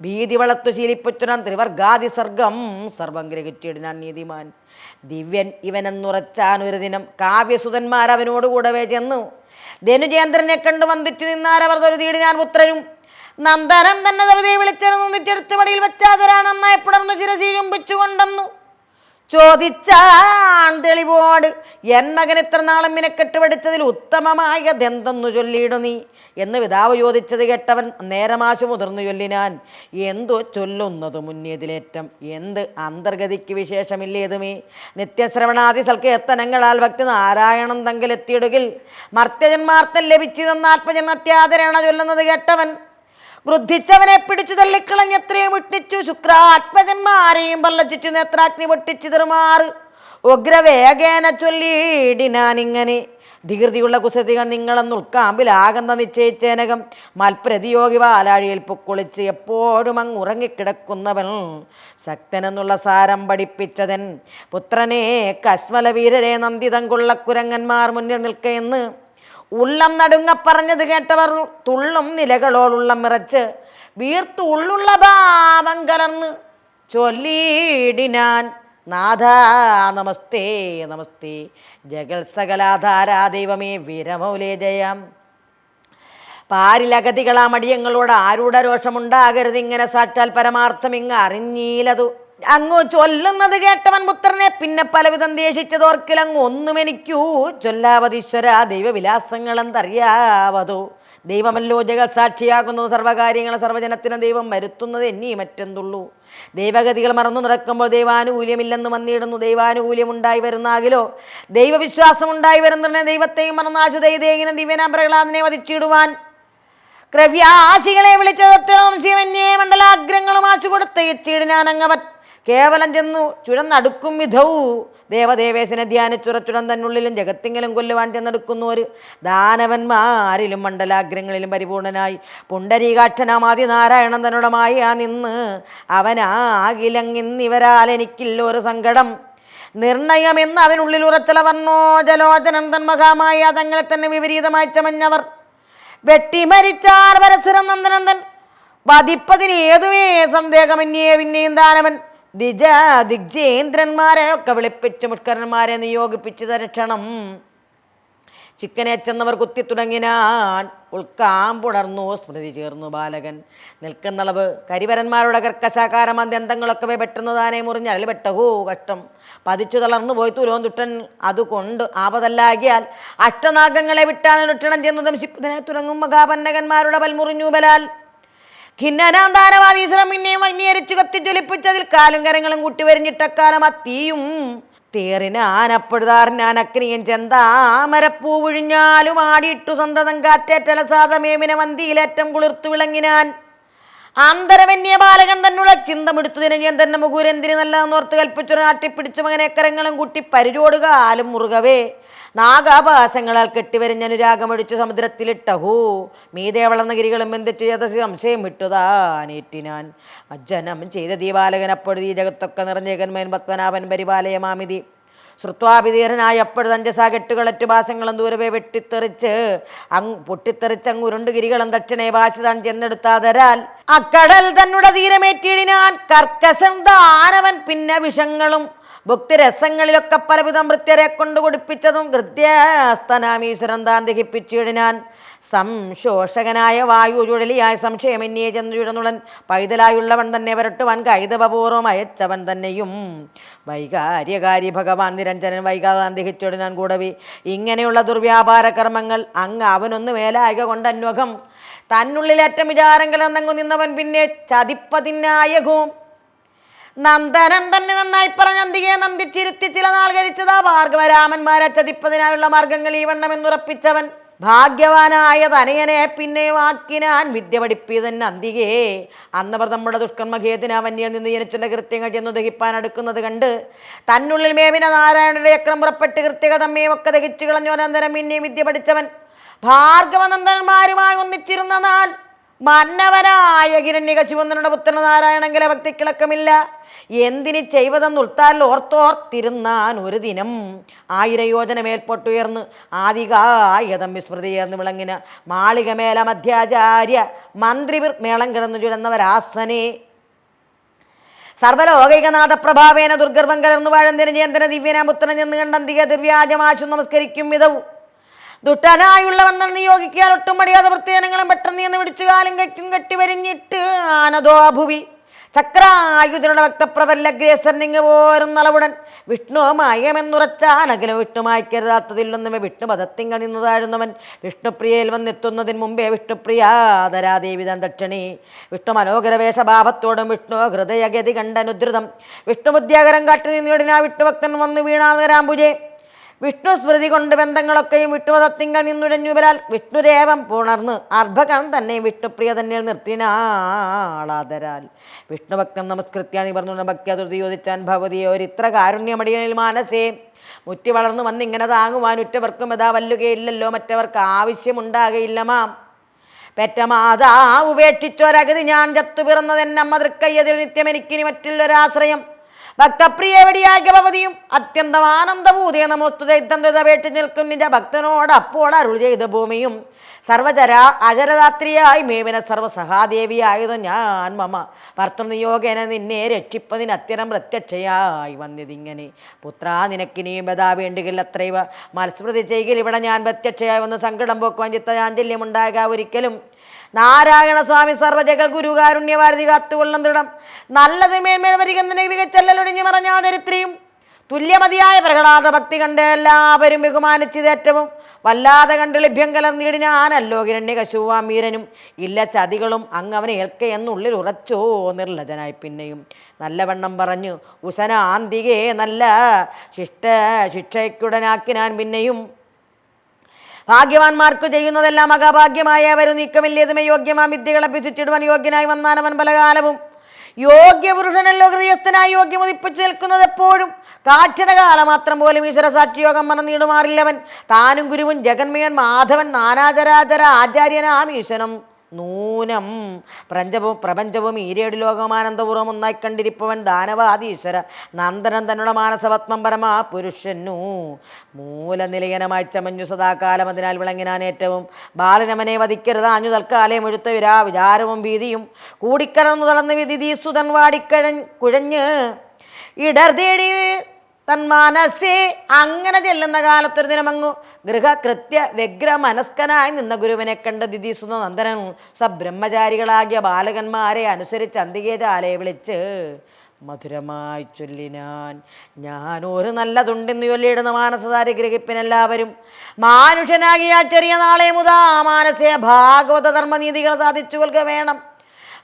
ഭീതി വളർത്തു ശീലിപ്പുറ്റുനാൻ ത്രിവർഗാദി സർഗം സർവം ഗ്രഹിച്ചിടിനാൻ നീതിമാൻ ദിവ്യൻ ഇവനെന്നുറച്ചാൻ ഒരു ദിനം കാവ്യസുതന്മാരവനോടുകൂടവേ ചെന്നു ധനുജേന്ദ്രനെ കണ്ടു വന്ദിച്ചു നിന്നാരവർ തൊരുതീടിനാൻ പുത്രനും നന്ദനം തന്നെ വെറുതെ വിളിച്ചെടുത്ത് മടിയിൽ വെച്ചാതരാ നന്നായി പിടർന്നു ചിരസി ചുംബിച്ചുകൊണ്ടെന്നു ചോദിച്ചാൻ തെളിവോട് എൻ മകൻ ഇത്ര നാളും മിനക്കെട്ട് പഠിച്ചതിൽ ഉത്തമമായതെന്തെന്നു ചൊല്ലിയിടു നീ എന്ന് പിതാവ് ചോദിച്ചത് കേട്ടവൻ നേരമാശു മുതിർന്നു ചൊല്ലിനാൻ എന്തോ ചൊല്ലുന്നത് മുന്നേതിലേറ്റം എന്ത് അന്തർഗതിക്ക് വിശേഷമില്ലേതുമേ നിത്യശ്രവണാദി സൽക്കേത്തനങ്ങളാൽ ഭക്തി നാരായണൻ തങ്കിലെത്തിയിടുകിൽ മർത്യജന്മാർത്തം ലഭിച്ചതെന്ന് ആത്മജന്മത്യാദരേണ ചൊല്ലുന്നത് കേട്ടവൻ ക്രുദ്ധിച്ചവനെ പിടിച്ചു തള്ളിക്കളഞ്ഞെത്രയും വിട്ടിച്ചു ശുക്രാത്മജന്മാരെയും പല്ലച്ചിച്ചു നേത്രാഗ്നി പൊട്ടിച്ചു തെറുമാറ് ഉഗ്രവേഗേന ചൊല്ലിയിടിനാനിങ്ങനെ ധീർതിയുള്ള കുസൃതികൾ നിങ്ങളെന്ന് ഉൾക്കാമ്പിലാകെന്ന നിശ്ചയിച്ചേനകം മൽപ്രതിയോഗി പാലാഴിയിൽ പൊക്കുളിച്ച് എപ്പോഴും അങ്ങ് ഉറങ്ങിക്കിടക്കുന്നവൻ ശക്തനെന്നുള്ള സാരം പഠിപ്പിച്ചതൻ പുത്രനെ കശ്മല വീരരെ നന്ദിതം കൊള്ളക്കുരങ്ങന്മാർ മുന്നിൽ നിൽക്കയെന്ന് ഉള്ളം നടുങ്ങ പറഞ്ഞത് കേട്ടവർ തുള്ളും നിലകളോടുള്ളം മിറച്ച് വീർത്തു ഉള്ളുള്ള ഭാവം കലർന്ന് ചൊല്ലിയിടിനാൻ നാഥ നമസ്തേ നമസ്തേ ജഗൽ സകലാധാരാ ദൈവമേ വീരമൗലേ ജയം പാരിലഗതികളാ മടിയങ്ങളോട് ആരുടെ രോഷമുണ്ടാകരുത് ഇങ്ങനെ സാക്ഷാൽ പരമാർത്ഥം ഇങ്ങ് അറിഞ്ഞീലതു അങ്ങു ചൊല്ലുന്നത് കേട്ടവൻ പുത്രനെ പിന്നെ പലവിധം ദേഷിച്ചതോർക്കിലങ്ങ് ഒന്നും എനിക്കൂ ചൊല്ലാവതീശ്വര ദൈവവിലാസങ്ങൾ എന്തറിയാവതോ ദൈവമല്ലോ ജഗൽ സാക്ഷിയാകുന്നു സർവ്വകാര്യങ്ങൾ സർവ്വജനത്തിന് ദൈവം വരുത്തുന്നത് എന്നീ മറ്റെന്തുള്ളൂ ദൈവഗതികൾ മറന്നു നടക്കുമ്പോൾ ദൈവാനുകൂല്യമില്ലെന്ന് വന്നിടുന്നു ദൈവാനുകൂല്യം ഉണ്ടായി വരുന്നാകിലോ ദൈവവിശ്വാസം ഉണ്ടായി വരുന്നതിനെ ദൈവത്തെയും മറന്നാശു ദൈവം ദിവ്യനാമ്പ്രകളാതിനെ വധിച്ചിടുവാൻ ക്രവ്യാസികളെ വിളിച്ചതത്വംശിവന്യേ മണ്ഡലാഗ്രങ്ങളും ആശു കൊടുത്തയച്ചിടിനാനങ്ങവൻ കേവലം ചെന്നു ചുഴന്നടുക്കും വിധവും ദേവദേവേശനെ ധ്യാനിച്ചുറച്ചുടൻ തന്നുള്ളിലും ജഗത്തിങ്കലും കൊല്ലുവാൻ ചെന്നെടുക്കുന്നവർ ദാനവന്മാരിലും മണ്ഡലാഗ്രങ്ങളിലും പരിപൂർണനായി പുണ്ടരീകാക്ഷനാമാതി നാരായണൻ തന്നുടമായി നിന്ന് അവനാകിലങ്ങിന്നിവരാൽ എനിക്കില്ല ഒരു സങ്കടം നിർണയമെന്ന് അവനുള്ളിൽ ഉറച്ചല വർണ്ണോ ജലോചനം തന്മകാമായ തങ്ങളെ തന്നെ വിപരീതമായി ചമഞ്ഞവർ വെട്ടിമരിച്ചാർ പരസ്പരം നന്ദനന്ദൻ വധിപ്പതിന് ഏതുവേ സന്ദേഹമന്യേ പിന്നെയും ദാനവൻ ദിഗ്ജേന്ദ്രന്മാരെ ഒക്കെ വിളിപ്പിച്ച് മുഷ്കരന്മാരെ നിയോഗിപ്പിച്ചു തരക്ഷണം ചിക്കനെ ചെന്നവർ കുത്തി തുടങ്ങിനാൻ ഉൾക്കാമ്പുണർന്നു സ്മൃതി ചേർന്നു ബാലകൻ നിൽക്കുന്നളവ് കരിവരന്മാരുടെ കർക്കശാകാരം അന്ത്യന്തങ്ങളൊക്കെ പെട്ടെന്ന് താനെ മുറിഞ്ഞ് അരൽ പെട്ടഹോ കഷ്ടം പതിച്ചു തളർന്നു പോയി തുലോൻ തുട്ടൻ അതുകൊണ്ട് ആപതല്ലാകിയാൽ അഷ്ടനാഗങ്ങളെ വിട്ടാണ് ലുക്ഷണം ചെന്നതും ശിപ്പതിനെ തുടങ്ങും മഹാപന്നകന്മാരുടെ പൽമുറിഞ്ഞു ബലാൽ ഖിന്നനാന്താനവാദീശ്വരം പിന്നെയും വന്യരിച്ചു കത്തിച്ചൊലിപ്പിച്ചതിൽ കാലും കരങ്ങളും കൂട്ടി വരിഞ്ഞിട്ടക്കാലം അത്തീയും തേറിനാനപ്പെടുതാറിനാൻ അഗ്നിയൻ ചെന്താമരപ്പൂ വിഴിഞ്ഞാലും ആടിയിട്ടു സന്തതം കാറ്റേറ്റലസാതമേമിനെ വന്തിയിലേറ്റം കുളിർത്തു വിളങ്ങിനാൻ ആന്തരവന്യ ബാലകൻ തന്നുള്ള ചിന്തമെടുത്തു ദിനജയൻ തന്നെ മുകൂരെന്തിന് നല്ലതെന്നോർത്ത് കൽപ്പിച്ചൊരു നാട്ടിപ്പിടിച്ചു മകനെ കരങ്ങളും കൂട്ടി പരിചോടുക ആലും മുറുകവേ നാഗാഭാസങ്ങളാൽ കെട്ടിവരിഞ്ഞനുരാഗമൊഴിച്ചു സമുദ്രത്തിലിട്ടഹൂ മീതെ വളർന്ന ഗിരികളും ബന്ധിച്ചു യഥസി സംശയം വിട്ടുതാനേറ്റിനാൻ മജ്ജനം ചെയ്ത ദീപാലകൻ അപ്പോഴീ ജഗത്തൊക്കെ നിറഞ്ഞ ജഗന്മയൻ പത്മനാഭൻ പരിപാലയമാമിതി ശ്രുത്വാഭിധീരനായ എപ്പോഴും അഞ്ചസാ കെട്ടുകളറ്റു ഭാസങ്ങളും ദൂരവേ പൊട്ടിത്തെറിച്ചങ്ങ് ഉരുണ്ട് ഗിരികളും ദക്ഷിണേ ഭാഷിതാൻ ചെന്നെടുത്താതരാൽ അക്കടൽ തന്നുടെ തീരമേറ്റിയിടിനാൻ കർക്കശം ദാനവൻ പിന്നെ വിഷങ്ങളും ഭുക്തിരസങ്ങളിലൊക്കെ പലവിധം വൃത്യരെ കൊണ്ട് കുടിപ്പിച്ചതും കൃത്യസ്തനാമീശ്വരൻ താൻ ദഹിപ്പിച്ചിടിനാൻ സംശോഷകനായ വായു ചുഴലിയായ സംശയമെന്നിയെ ചെന്നു ചുഴന്നുളൻ പൈതലായുള്ളവൻ തന്നെ വരട്ടുവാൻ കൈതവപൂർവം അയച്ചവൻ തന്നെയും വൈകാര്യകാരി ഭഗവാൻ നിരഞ്ജനൻ വൈകാതാൻ ദഹിച്ചിടിനാൻ കൂടവി ഇങ്ങനെയുള്ള ദുർവ്യാപാര കർമ്മങ്ങൾ അങ്ങ് അവനൊന്ന് മേലായക കൊണ്ടന്വകം തന്നുള്ളിലേറ്റം വിചാരങ്ങളെന്നങ്ങു നിന്നവൻ പിന്നെ ചതിപ്പതിനായകവും നന്ദനൻ തന്നെ നന്നായി പറഞ്ഞന്തികയെ നന്ദിച്ചിരുത്തി ചില നാൾ കഴിച്ചതാ ഭാർഗവരാമന്മാരെ ചതിപ്പതിനായുള്ള മാർഗങ്ങൾ ഈ വണ്ണമെന്നുറപ്പിച്ചവൻ ഭാഗ്യവാനായ തനയനെ പിന്നെ വാക്കിനാൻ വിദ്യ പഠിപ്പിയതൻ അന്തികേ അന്നവർ നമ്മുടെ ദുഷ്കർമ്മഖേദിന വന്യയിൽ നിന്ന് ജനിച്ചുള്ള കൃത്യങ്ങൾ ചെന്നു ദഹിപ്പാൻ അടുക്കുന്നത് കണ്ട് തന്നുള്ളിൽ മേവിന നാരായണയുടെ ചക്രം പുറപ്പെട്ട് കൃത്യക തമ്മയും ഒക്കെ ദഹിച്ചു കളഞ്ഞു അനന്തരം പിന്നെയും വിദ്യ പഠിച്ചവൻ ഭാർഗവനന്ദന്മാരുമായി ഒന്നിച്ചിരുന്ന നാൾ മന്നവനായ ഹിരണ്യകശിപുത്രനുടെ പുത്രൻ നാരായണങ്കല ഭക്തിക്കിളക്കമില്ല എന്തിന് ചെയ്വതെന്ന് ഉൾത്താൽ ഓർത്തോർത്തിരുന്നാൻ ഒരു ദിനം 1000 യോജന മേൽപോട്ടുയർന്ന് ആദികായതം വിസ്മൃതിയേർന്ന് വിളങ്ങിന മാളികമേല മധ്യാചാര്യ മന്ത്രിവിർ മേളം കിടന്നു ചുരന്നവരാസനെ സർവലോകൈകനാഥ പ്രഭാവേന ദുർഗർഭം കലർന്നു വാഴന്തിന് ജയന്തന ദിവ്യന പുത്രൻ ചെന്ന് കണ്ടന്തിക ദിവ്യാജമാശു നമസ്കരിക്കും വിധവും ദുഷ്ടനായുള്ളവൻ നിയോഗിക്കാൻ ഒട്ടും മടിയാതെ വൃത്തിജനങ്ങളും പെട്ടെന്ന് എന്ന് പിടിച്ചു കാലും കയ്ക്കും കെട്ടി വരിഞ്ഞിട്ട് ആനതോ ഭുവി ചക്രായുധനുടെ ഭക്തപ്രബലഗ്രേസറിങ് പോരും നളവുടൻ വിഷ്ണു മായമെന്നുറച്ചാനകലും വിഷ്ണു മായ്ക്കരുതാത്തതില്ലൊന്നുമേ വിഷ്ണു പദത്തിങ്ക നിന്ന് താഴുന്നവൻ വിഷ്ണുപ്രിയയിൽ വന്നെത്തുന്നതിന് മുമ്പേ വിഷ്ണുപ്രിയാതരാദേവി താൻ ദക്ഷണി വിഷ്ണു മനോഹര വേഷഭാവത്തോടും വിഷ്ണു ഹൃദയഗതി കണ്ടനുദ്രുതം വിഷ്ണുബുദ്ധ്യാകരം കാട്ടി നിന്നോടിനാ വിഷ്ണുഭക്തൻ വന്ന് വീണാതരാംബുജേ വിഷ്ണു സ്മൃതി കൊണ്ട് ബന്ധങ്ങളൊക്കെയും വിഷ്ണുപദത്തിങ്കൾ നിന്നുടഞ്ഞുവരാൽ വിഷ്ണുരേവം പുണർന്ന് അർഭകം തന്നെ വിഷ്ണുപ്രിയ തന്നെ നിർത്തിനാളാതരാൽ വിഷ്ണുഭക്തൻ നമസ്കൃത്യ നിവർന്നു ഭക്തിയാതുർതി യോജിച്ചാൻ ഭഗവതിയെ ഒരിത്ര കാരുണ്യമടിയനിൽ മാനസേ മുറ്റി വളർന്നു വന്നിങ്ങനെ താങ്ങുവാൻ ഉറ്റവർക്കും യഥാ വല്ലുകയില്ലല്ലോ മറ്റവർക്ക് ആവശ്യമുണ്ടാകയില്ല മാം പെറ്റമാതാവ് ഉപേക്ഷിച്ചൊരഗതി ഞാൻ ചത്തു പിറന്നതെന്നമ്മ തൃക്കയ്യതിൽ നിത്യം എനിക്കിനി മറ്റുള്ളൊരാശ്രയം ഭക്തപ്രിയ വെടിയായ ഭവതിയും അത്യന്തം ആനന്ദഭൂതിയെ നമോസ്തുതേറ്റു നിൽക്കും നിജ ഭക്തനോട് അപ്പോൾ അരുൾ ചെയ്ത ഭൂമിയും അജരദാത്രിയായി മേവിന സർവസഹാദേവിയായതോ ഞാൻ മമ ഭർത്തൃനിയോഗേന നിന്നെ രക്ഷിപ്പതിന് അത്യരം പ്രത്യക്ഷയായി വന്നിതിങ്ങനെ പുത്രാ നിനക്കിനിയും ബദാ വേണ്ടുകില്ലത്രൈവ മത്സ്മൃതി ചെയ്കിൽ ഇവിടെ ഞാൻ പ്രത്യക്ഷയായി വന്ന് സങ്കടം പോക്കുവാൻ ചിത്തചാഞ്ചല്യമുണ്ടാകുക ഒരിക്കലും നാരായണസ്വാമി സർവജഗൽ ഗുരു കാരുണ്യവാരതി കാത്തുകൊള്ളും ദൃഢം നല്ലത് മേന്മേൽ വരികെന്നൊടിഞ്ഞു മറഞ്ഞാ ചരിത്രിയും തുല്യമതിയായ പ്രഹ്ലാദ ഭക്തി കണ്ട് എല്ലാവരും ബഹുമാനിച്ചതേറ്റവും വല്ലാതെ കണ്ട് ലഭ്യം കലർന്നിടിനാനല്ലോ ഹിരണ്യകശുവാം വീരനും ഇല്ല ചതികളും അങ്ങവനെ ഏൽക്കയെന്നുള്ളിൽ ഉറച്ചോ നിർലജനായി പിന്നെയും നല്ലവണ്ണം പറഞ്ഞു ഉസനാന്തികേ നല്ല ശിക്ഷയ്ക്കുടനാക്കിനാൻ പിന്നെയും ഭാഗ്യവാന്മാർക്ക് ചെയ്യുന്നതെല്ലാം അകാഭാഗ്യമായ അവരും നീക്കമില്ലേതുമേ യോഗ്യമാ വിദ്യകളെ അഭ്യസിച്ചിടുവാൻ യോഗ്യനായി വന്നാനവൻ പലകാലവും യോഗ്യപുരുഷനല്ലോ ഹൃദയസ്ഥനായി യോഗ്യമുദിപ്പിച്ചു നിൽക്കുന്നത് എപ്പോഴും കാഠിനകാലം മാത്രം പോലും ഈശ്വര സാക്ഷിയോഗം മറന്നിടുമാറില്ലവൻ താനും ഗുരുവും ജഗന്മയൻ മാധവൻ നാനാചരാചര ആചാര്യനാം ഈശ്വരം നൂനം പ്രപഞ്ചവും ഈരേട് ലോകമാനന്ദപൂർവ്വം ഒന്നായി കണ്ടിരിപ്പവൻ ദാനവാദീശ്വര നന്ദനൻ തന്നുടെ മാനസപത്മം പരമാ പുരുഷനു മൂലനിലയനമായി ചമഞ്ഞു സദാകാലം അതിനാൽ വിളങ്ങിനാൻ ഏറ്റവും ബാലനമനെ വധിക്കരുത് അഞ്ഞു തൽക്കാലേ മുഴുത്ത വിചാരവും ഭീതിയും കൂടിക്കലർന്നു തളർന്ന് വിധിദീസുതൻ കുഴഞ്ഞ് ഇടർ തേടി തന്മാനസേ അങ്ങനെ ചെല്ലുന്ന കാലത്തൊരു ദിനമങ്ങു ഗൃഹകൃത്യ വ്യഗ്ര മനസ്കനായി നിന്ന ഗുരുവിനെ കണ്ട ദിദീസുന്ന നന്ദനൻ സബ്രഹ്മചാരികളാകിയ ബാലകന്മാരെ അനുസരിച്ച് അന്തികേജാലയെ വിളിച്ച് മധുരമായി ചൊല്ലിനാൻ ഞാനൊരു നല്ലതുണ്ടെന്ന് ചൊല്ലിയിടുന്ന മാനസധാരി ഗ്രഹിപ്പിനെല്ലാവരും മാനുഷനാകിയ ചെറിയ നാളെ മുതാ മാനസേ ഭാഗവത ധർമ്മനീതികൾ സാധിച്ചു കൊള്ളുക വേണം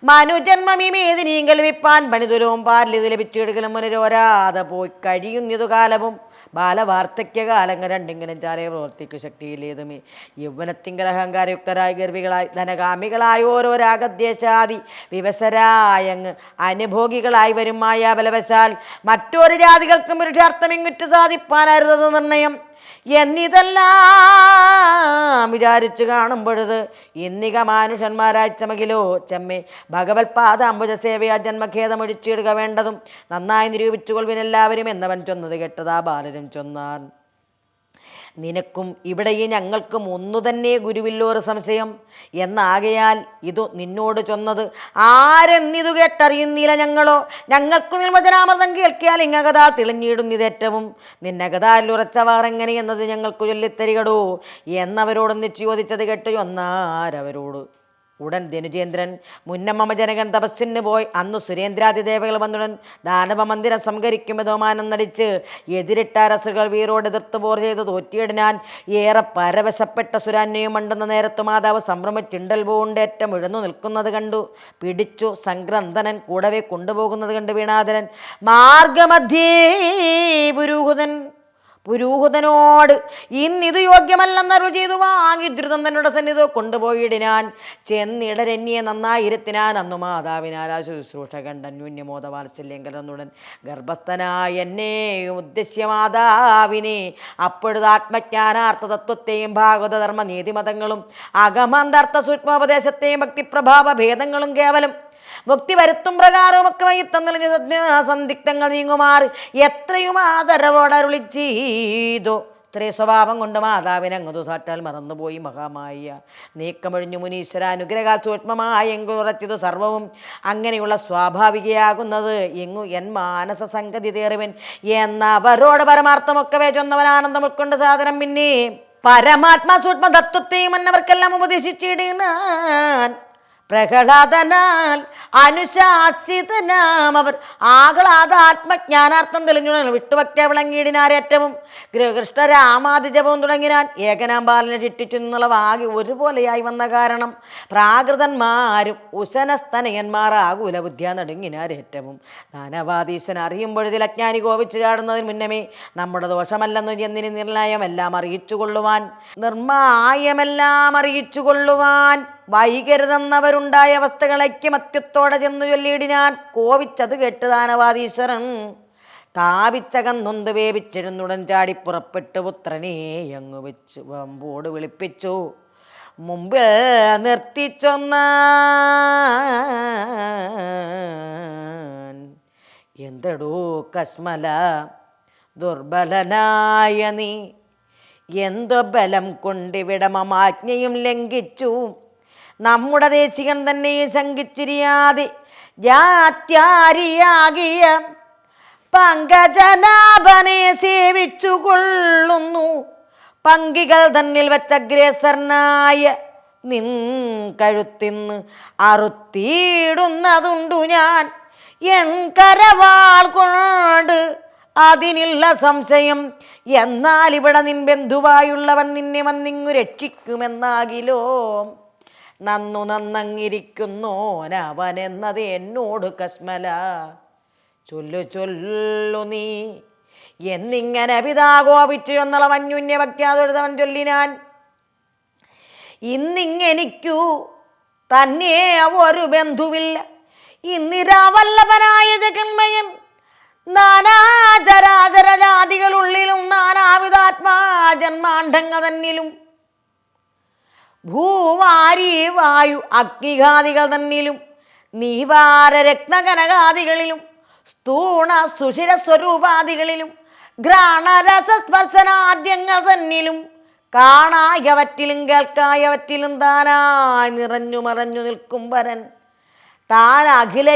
മനുജന്മമീമേതിനീങ്കൽ വിപ്പാൻ പണിതുലവും പാലിത് ലഭിച്ചിടുകലും മുനരോരാതെ പോയി കഴിയുന്നതു കാലവും ബാലവാർദ്ധക്യകാലങ്ങൾ രണ്ടിങ്ങനെ ചാലേ പ്രവർത്തിക്കു ശക്തിയില്ലേതുമേ യൗവനത്തിങ്കൽ അഹങ്കാരയുക്തരായി ഗർഭികളായി ധനകാമികളായി ഓരോ രാഗദ്വേഷാദി വിവസരായങ്ങ് അനുഭോഗികളായി വരും മായാബലവശാൽ മറ്റൊരു ജാതികൾക്കും പുരുഷാർത്ഥം ഇങ്ങുറ്റു സാധിപ്പാനായിരുന്നത് നിർണയം എന്നിതെല്ലാം വിചാരിച്ചു കാണുമ്പൊഴുത് ഇന്നിക മാനുഷന്മാരായി ചമകിലോ ചെമ്മേ ഭഗവത് പാദ അംബുജ സേവയാ ജന്മഖേദമൊഴിച്ചിടുക വേണ്ടതും നന്നായി നിരൂപിച്ചുകൊള്ളുവിനെല്ലാവരും എന്നവൻ ചൊന്നത് കേട്ടതാ ബാലരും ചൊന്നാൻ. നിനക്കും ഇവിടെയും ഞങ്ങൾക്കും ഒന്നു തന്നെ ഗുരുവില്ലോരു സംശയം എന്നാകയാൽ ഇതു നിന്നോട് ചൊന്നത് ആരെന്നിതു കേട്ടറിയുന്നില്ല ഞങ്ങളോ. ഞങ്ങൾക്കു നിർവചനാമൃതം കേൾക്കിയാൽ ഇങ്ങകതാ തെളിഞ്ഞിടുന്നിതേറ്റവും നിന്നകതാൽ ഉറച്ചവാർ എങ്ങനെയെന്നത് ഞങ്ങൾക്ക് ചൊല്ലിത്തരികടോ എന്നവരോടൊന്നിച്ച് ചോദിച്ചത് കേട്ട് ചൊന്നാരവരോട്. ഉടൻ ധനുജേന്ദ്രൻ മുന്നമ്മ ജനകൻ തപസ്സിന് പോയി അന്ന് സുരേന്ദ്രാദിദേവകൾ വന്നുടൻ ദാനവ മന്ദിരം സംഹരിക്കും ബഹുമാനം നടിച്ച് എതിരിട്ട അരസുകൾ വീരോട് എതിർത്ത് പോർ ചെയ്ത് തോറ്റിയിടിനാൻ ഏറെ പരവശപ്പെട്ട സുരാന്യയും മണ്ടെന്ന നേരത്ത് മാതാവ് സംഭ്രമിച്ചിണ്ടൽ പൂണ്ടേറ്റം ഉഴന്നു നിൽക്കുന്നത് കണ്ടു. പിടിച്ചു സംഗ്രന്ഥനൻ കൂടവെ കൊണ്ടുപോകുന്നത് കണ്ട് വീണാധരൻ മാർഗമധ്യേ പുരൂഹുതനോട് ഇന്നിത് യോഗ്യമല്ലെന്നറു ചെയ്തു വാങ്ങി ദ്രുതം തന്നോട് സന്നിധോ കൊണ്ടുപോയിടിനാൻ. ചെന്നിടരന്യെ നന്നായിരുത്തിനാൻ അന്നു മാതാവിനാലാ ശുശ്രൂഷ കണ്ട അന്യോന്യമോദ വാത്സല്യം കലർന്നുടൻ ഗർഭസ്ഥനായ എന്നെ ഉദ്ദേശ്യ മാതാവിനെ അപ്പോഴത് ആത്മജ്ഞാനാർത്ഥ തത്വത്തെയും ഭാഗവത ധർമ്മ നീതിമതങ്ങളും അകമാന്താർത്ഥ സൂക്ഷ്മോപദേശത്തെയും ഭക്തിപ്രഭാവ ഭേദങ്ങളും കേവലം മുക്തി വരുത്തും പ്രകാരവുമൊക്കെ വൈത്തം തെളിഞ്ഞ സന്ദിഗ്ധങ്ങൾ നീങ്ങുമാർ എത്രയും ആദരവോടരുളി ചെയ്തോ. സ്ത്രീ സ്വഭാവം കൊണ്ട് മാതാവിനങ്ങതു സാറ്റാൽ മറന്നുപോയി മഹാമായ നീക്കമൊഴിഞ്ഞു മുനീശ്വര അനുഗ്രഹാൽ സൂക്ഷ്മമായ എങ്കുറച്ചതു സർവവും അങ്ങനെയുള്ള സ്വാഭാവികയാകുന്നത് എങ്ങു എൻ മാനസ സംഗതി തേറിവൻ എന്നവരോട് പരമാർത്ഥമൊക്കെ ചൊന്നവൻ ആനന്ദം ഉൾക്കൊണ്ട് സാധനം പിന്നെ പരമാത്മാ സൂക്ഷ്മ തത്വത്തെയും എന്നവർക്കെല്ലാം ഉപദേശിച്ചിടുന്നാൻ. പ്രഹ്ലാദനാൽ അനുശാസിതനാം അവർ ആഹ്ലാദ ആത്മജ്ഞാനാർത്ഥം തെളിഞ്ഞു വിട്ടുവയ്ക്ക വിളങ്ങിയിടിനാരേറ്റവും കൃഷ്ണരാമാതിജപവും തുടങ്ങിനാൻ. ഏകനാം ബാലനെ ചിട്ടിച്ചു നിന്നുള്ള വാകി ഒരുപോലെയായി വന്ന കാരണം പ്രാകൃതന്മാരും ഉശനസ്തനയന്മാർ ആകുല ബുദ്ധിയ നടുങ്ങിനാരേറ്റവും. ദാനവാദീശൻ അറിയുമ്പോഴതിൽ അജ്ഞാനി കോപിച്ചു ചാടുന്നതിന് മുന്നമേ നമ്മുടെ ദോഷമല്ലെന്നു എന്നിന് നിർണയമെല്ലാം അറിയിച്ചുകൊള്ളുവാൻ വൈകരുതെന്നവരുണ്ടായ അവസ്ഥകൾ ഐക്യമത്യത്തോടെ ചെന്നു ചൊല്ലിയിടിനാൻ. കോപിച്ചത് കേട്ട് ദാനവാദീശ്വരൻ താപിച്ചകന്നൊന്ത് വേപിച്ചിരുന്നുടൻ ചാടി പുറപ്പെട്ടു പുത്രനെ അങ്ങു വെച്ചു വമ്പോട് വിളിപ്പിച്ചു മുമ്പ് നിർത്തിച്ചൊന്ന എന്തടൂ കശ്മല ദുർബലനായ നീ എന്തോ ബലം കൊണ്ടിവിടമാജ്ഞയും ലംഘിച്ചു നമ്മുടെ ദേശികൻ തന്നെ ശങ്കിച്ചിരിയാതെ ജാത്യാരിയാകിയ പങ്കജനാഭനെ സേവിച്ചു കൊള്ളുന്നു. പങ്കികൾ തന്നിൽ വെച്ചഗ്രേസരനായ നിൻ കഴുത്തിന്ന് അറുത്തിയിടുന്നതുണ്ടു ഞാൻ എൻ കരവാൾ കൊണ്ട് അതിനില്ല സംശയം. എന്നാൽ ഇവിടെ നിൻ ബന്ധുവായുള്ളവൻ നിന്നെ വന്നിങ്ങു രക്ഷിക്കുമെന്നാകിലോ നന്നങ്ങിരിക്കുന്നോനവനെന്നത് എന്നോട് കശ്മല ചൊല്ലു നീ എന്നിങ്ങനെ പിതാകോപിച്ചു എന്നുള്ള വന്യുന്യ ഭക്യാതൊരുതവൻ ചൊല്ലിനാൻ. ഇന്നിങ്ങെനിക്കു തന്നെ ഒരു ബന്ധുവില്ല ഇന്നിരാവല്ലഭനായ ജഗന്മയൻ നാനാചരാചരജാതികളുള്ളിലും നാനാവിധാത്മാ ജന്മാണ്ഡങ്ങൾ തന്നിലും ഭൂവാരി വായു അഗ്നിഘാതികൾ തന്നിലും നീവാര രത്നകനകാദികളിലും സ്ഥൂണ സുഷിര സ്വരൂപാദികളിലും ഘ്രാണരസസ്പർശനാദ്യങ്ങൾ തന്നിലും കാണായവറ്റിലും കേൾക്കായവറ്റിലും താനായി നിറഞ്ഞു മറഞ്ഞു നിൽക്കും വരൻ താൻ അഖില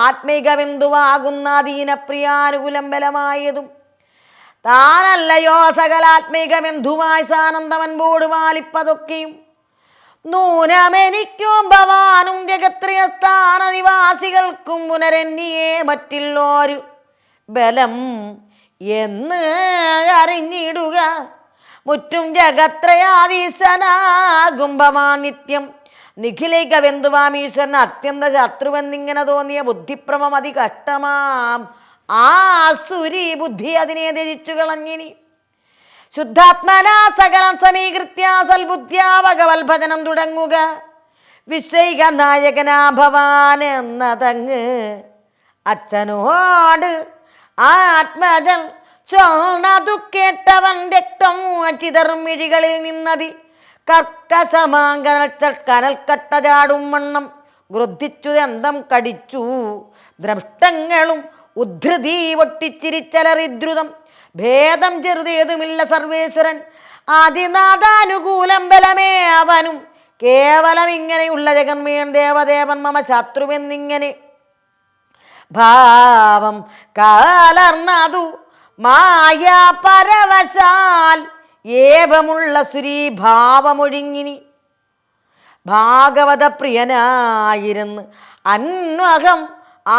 ആത്മീക ബിന്ദുവാകുന്ന ദീനപ്രിയാനുകൂലം ബലമായതും താനല്ലയോ സകലാത്മീക ബന്ധുവായി സാനന്ദമൻപോട് വാലിപ്പതൊക്കെയും നൂനമെനിക്കും ഭവാനും ജഗത്രിയ സ്ഥാനനിവാസികൾക്കും പുനരന്യേ മറ്റുള്ളൊരു ബലം എന്ന് അറിഞ്ഞിടുക മുറ്റും ജഗത്രയാധീശനാകും ഭവാൻ നിത്യം നിഖിലേക ബന്ധുവാമീശ്വരൻ അത്യന്ത ശത്രുവെന്നിങ്ങനെ തോന്നിയ ബുദ്ധിഭ്രമം അതികഷ്ടമാം ആസുരി ബുദ്ധി അതിനെ ധരിച്ചു കളഞ്ഞിനി. ശുദ്ധാത്മനാ സകലം സമീകൃത്യ സൽബുദ്ധ്യാ ഭഗവത്ഭജനം തുടങ്ങുക വിഷയിക നായകനാ ഭവാൻ എന്നതങ്ങ് അച്ഛനോട് ആത്മജൻ ചൊന്നതു കേട്ടവൻ രക്തം ചിതർമിഴികളിൽ നിന്നതി കർക്കശമാങ്കനൽ കട്ട ചാടും വണ്ണം ക്രുദ്ധിച്ചു ദന്തം കടിച്ചു ദ്രഷ്ടങ്ങളും ഉദ്ധൃതി പൊട്ടിച്ചിരിച്ചലറിദ്രുതം ഭേദം ചെറുതേതുമില്ല സർവേശ്വരൻ ആദിനാഥാനുകൂലം ബലമേ അവനും കേവലം ഇങ്ങനെയുള്ള ജഗന്മേൻ ദേവദേവൻ മമ ശത്രുവെന്നിങ്ങനെ ഭാവം കലർന്നതു മായ പരവശാൽ ഏവമുള്ള സുരീഭാവമൊഴിങ്ങിനി ഭാഗവത പ്രിയനായിരുന്ന് അന്വകം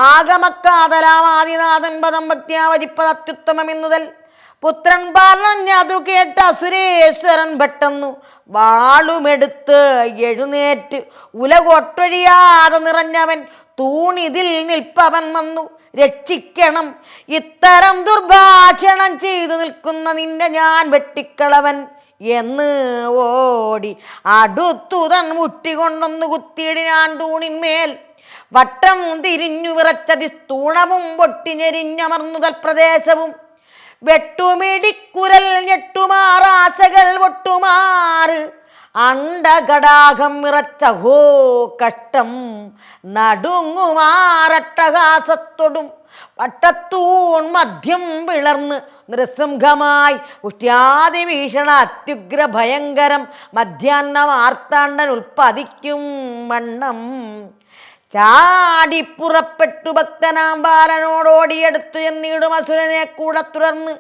ആഗമക്കാതലാമാദിനാഥൻ പദം ഭക്തിയാവരിപ്പത് അത്യുത്തമമെന്നുതൽ പുത്രൻ പറഞ്ഞതു കേട്ട അസുരേശ്വരൻ പെട്ടെന്നു വാളുമെടുത്ത് എഴുന്നേറ്റ് ഉലകൊട്ടൊഴിയാതെ നിറഞ്ഞവൻ തൂണിതിൽ നിൽപ്പവൻ വന്നു രക്ഷിക്കണം ഇത്തരം ദുർഭാഷണം ചെയ്തു നിൽക്കുന്ന നിന്നെ ഞാൻ വെട്ടിക്കളവൻ എന്ന് ഓടി അടുത്തുതൻ മുട്ടിക്കൊണ്ടൊന്നു കുത്തിയിടിനാൻ തൂണിന്മേൽ വട്ടം തിരിഞ്ഞു വിറച്ചതി സ്തൂണവും പൊട്ടിഞ്ഞെരിഞ്ഞമർന്നുതൽ പ്രദേശവും വെട്ടുമിടിക്കുരൽ ഞെട്ടുമാറാശകൾ പൊട്ടുമാറ് അണ്ടകടാകം വിറച്ചഹോ കഷ്ടം നടുങ്ങുമാറട്ടഹാസത്തൊടും വട്ടത്തൂൺ മധ്യം പിളർന്ന് നൃസിംഹമായി ഉഷ്ട്യാതിഭീഷണ അത്യുഗ്ര ഭയങ്കരം മധ്യാഹ്നം ആർത്താണ്ടൻ ഉൽപ്പതിക്കും വണ്ണം ചാടിപ്പുറപ്പെട്ടു ഭക്തനാം ബാലനോടോടിയെടുത്തു എന്നിടും അസുരനെ കൂടെ തുടർന്ന്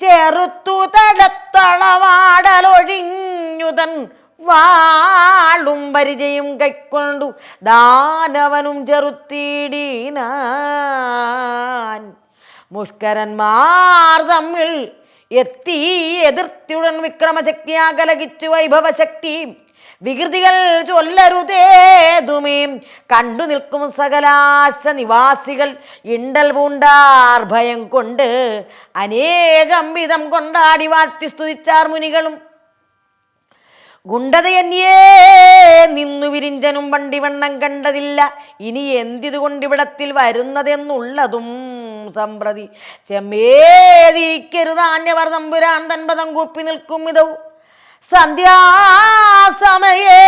ചെറുത്തു തടത്തളവാടലൊഴിഞ്ഞുതൻ വാളും പരിചയം കൈക്കൊണ്ടു ദാനവനും ചെറുത്തിടീനാൻ മുഷ്കരന്മാർ തമ്മിൽ എത്തി എതിർത്തിയുടൻ വിക്രമശക്തിയാ കലകിച്ചു വൈഭവശക്തി വികൃതികൾ ചൊല്ലരുതേതുമേ കണ്ടു നിൽക്കും സകലാശ നിവാസികൾ ഇണ്ടൽ പൂണ്ടാർ ഭയം കൊണ്ട് അനേകം വിധം കൊണ്ടാടി വാഴ്ത്തി സ്തുതിച്ചാർ മുനികളും ഗുണ്ടതയന്യേ നിന്നു വിരിഞ്ചനും വണ്ടിവണ്ണം കണ്ടതില്ല ഇനി എന്തിതുകൊണ്ടിവിടത്തിൽ വരുന്നതെന്നുള്ളതും സമ്പ്രതി ചെമ്മേതിരിക്കരുതാന്യവർ തമ്പുരാൻ തൻപദം കൂപ്പി നിൽക്കും ഇതവും സന്ധ്യാസമയേ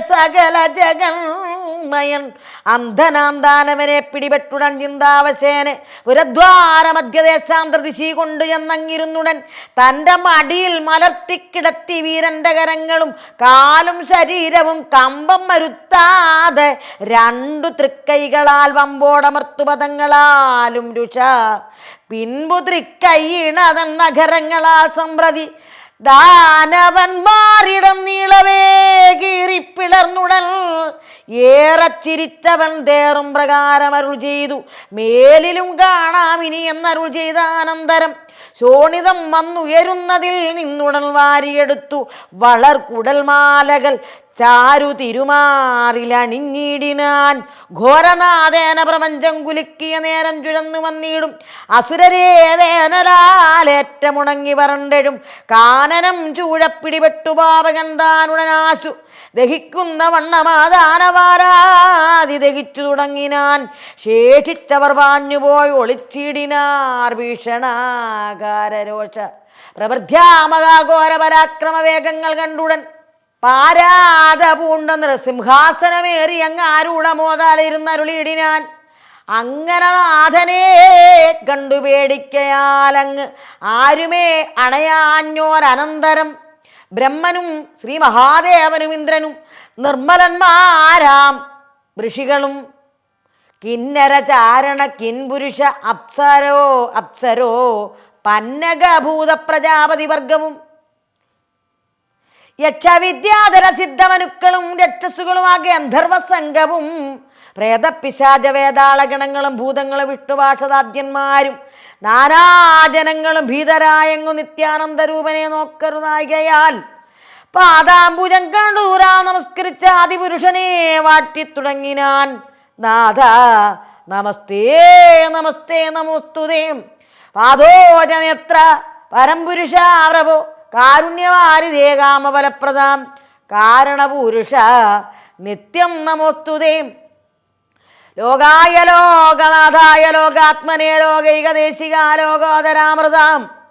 സകല ജഗന്മയൻ അന്ധനാന്താനവനെ പിടിപെട്ടുടൻ ചിന്താവശേനെ പുരദ്വാര മധ്യദേശാന്തർദിശി കൊണ്ടു ചെന്നങ്ങിരുന്നുടൻ തൻ്റെ മടിയിൽ മലർത്തിക്കിടത്തി വീരന്റെ കരങ്ങളും കാലും ശരീരവും കമ്പം മരുത്താതെ രണ്ടു തൃക്കൈകളാൽ വമ്പോടമർത്തുപദങ്ങളാലും രുഷ പിൻപു തൃക്കൈയിണതൻ നഗരങ്ങളാൽ സമ്പ്രതി ദാനവന്മാരിടം നീളവേ കീറിപ്പിളർന്നുടൻ ഏറെ ചിരിച്ചവൻ തേറും പ്രകാരം അരുൾ ചെയ്തു മേലിലും കാണാം ഇനി എന്നരുൾ ചെയ്ത അനന്തരം ശോണിതം വന്നുയരുന്നതിൽ നിന്നുടൻ വാരിയെടുത്തു വളർ കുടൽമാലകൾ ചാരു തിരുമാറിലണിഞ്ഞിടിനാൻ ഘോരനാഥേന പ്രപഞ്ചം കുലുക്കിയ നേരം ചുഴന്നു വന്നിടും അസുരരേ വേനലാലേറ്റമുണങ്ങി വരണ്ടഴും കാനനം ചൂഴപ്പിടിപെട്ടു പാവകൻ താനുടനാശു ദഹിക്കുന്ന വണ്ണമാദാനവാരാതി ദഹിച്ചു തുടങ്ങിനാൻ ശേഷിച്ചവർ പാഞ്ഞുപോയി ഒളിച്ചിടിനാർ ഭീഷണാകാരരോഷ പ്രവൃദ്ധ്യാമകാഘോര പരാക്രമ വേഗങ്ങൾ കണ്ടുടൻ പാരാത പൂണ്ട നൃസിംഹാസനമേറി അങ്ങ് ആരൂഢമോതാലിരുന്നരുളിയിടിനാൻ അങ്ങനെ നാഥനെ കണ്ടു പേടിക്കയാലങ്ങ് ആരുമേ അണയാഞ്ഞോരനന്തരം ബ്രഹ്മനും ശ്രീ മഹാദേവനും ഇന്ദ്രനും നിർമ്മലന്മാരാം ഋഷികളും കിന്നര ചാരണ കിൻപുരുഷ അപ്സരോ പന്നകഭൂത പ്രജാപതി വർഗവും യക്ഷവിദ്യാധര സിദ്ധമനുക്കളും രക്ഷസുകളുമാകെ അന്ധർവസംഘവും പ്രേതപിശാച വേതാളഗണങ്ങളും ഭൂതങ്ങളും വിഷ്ണുഭാഷതാദ്യന്മാരും നാനാജനങ്ങളും ഭീതരായങ്ങു നിത്യാനന്ദരൂപനെ നോക്കരുതായികയാൽ പാദാംബുജം കണ്ടൂരാ നമസ്കരിച്ച ആദിപുരുഷനെ വാട്ടിത്തുടങ്ങിനാൻ നാഥ നമസ്തേ നമസ്തേ നമോസ്തുതേ പാദോജനേത്ര പരംപുരുഷ പ്രഭോ കാരുണ്യവാരിതേ കാമഫലപ്രദാം കാരണപുരുഷ നിത്യം നമോസ്തുതേ ലോകായ ലോകനാഥായ ലോകാത്മനേ ലോകൈകദേശിക ലോകോദരാമൃതാം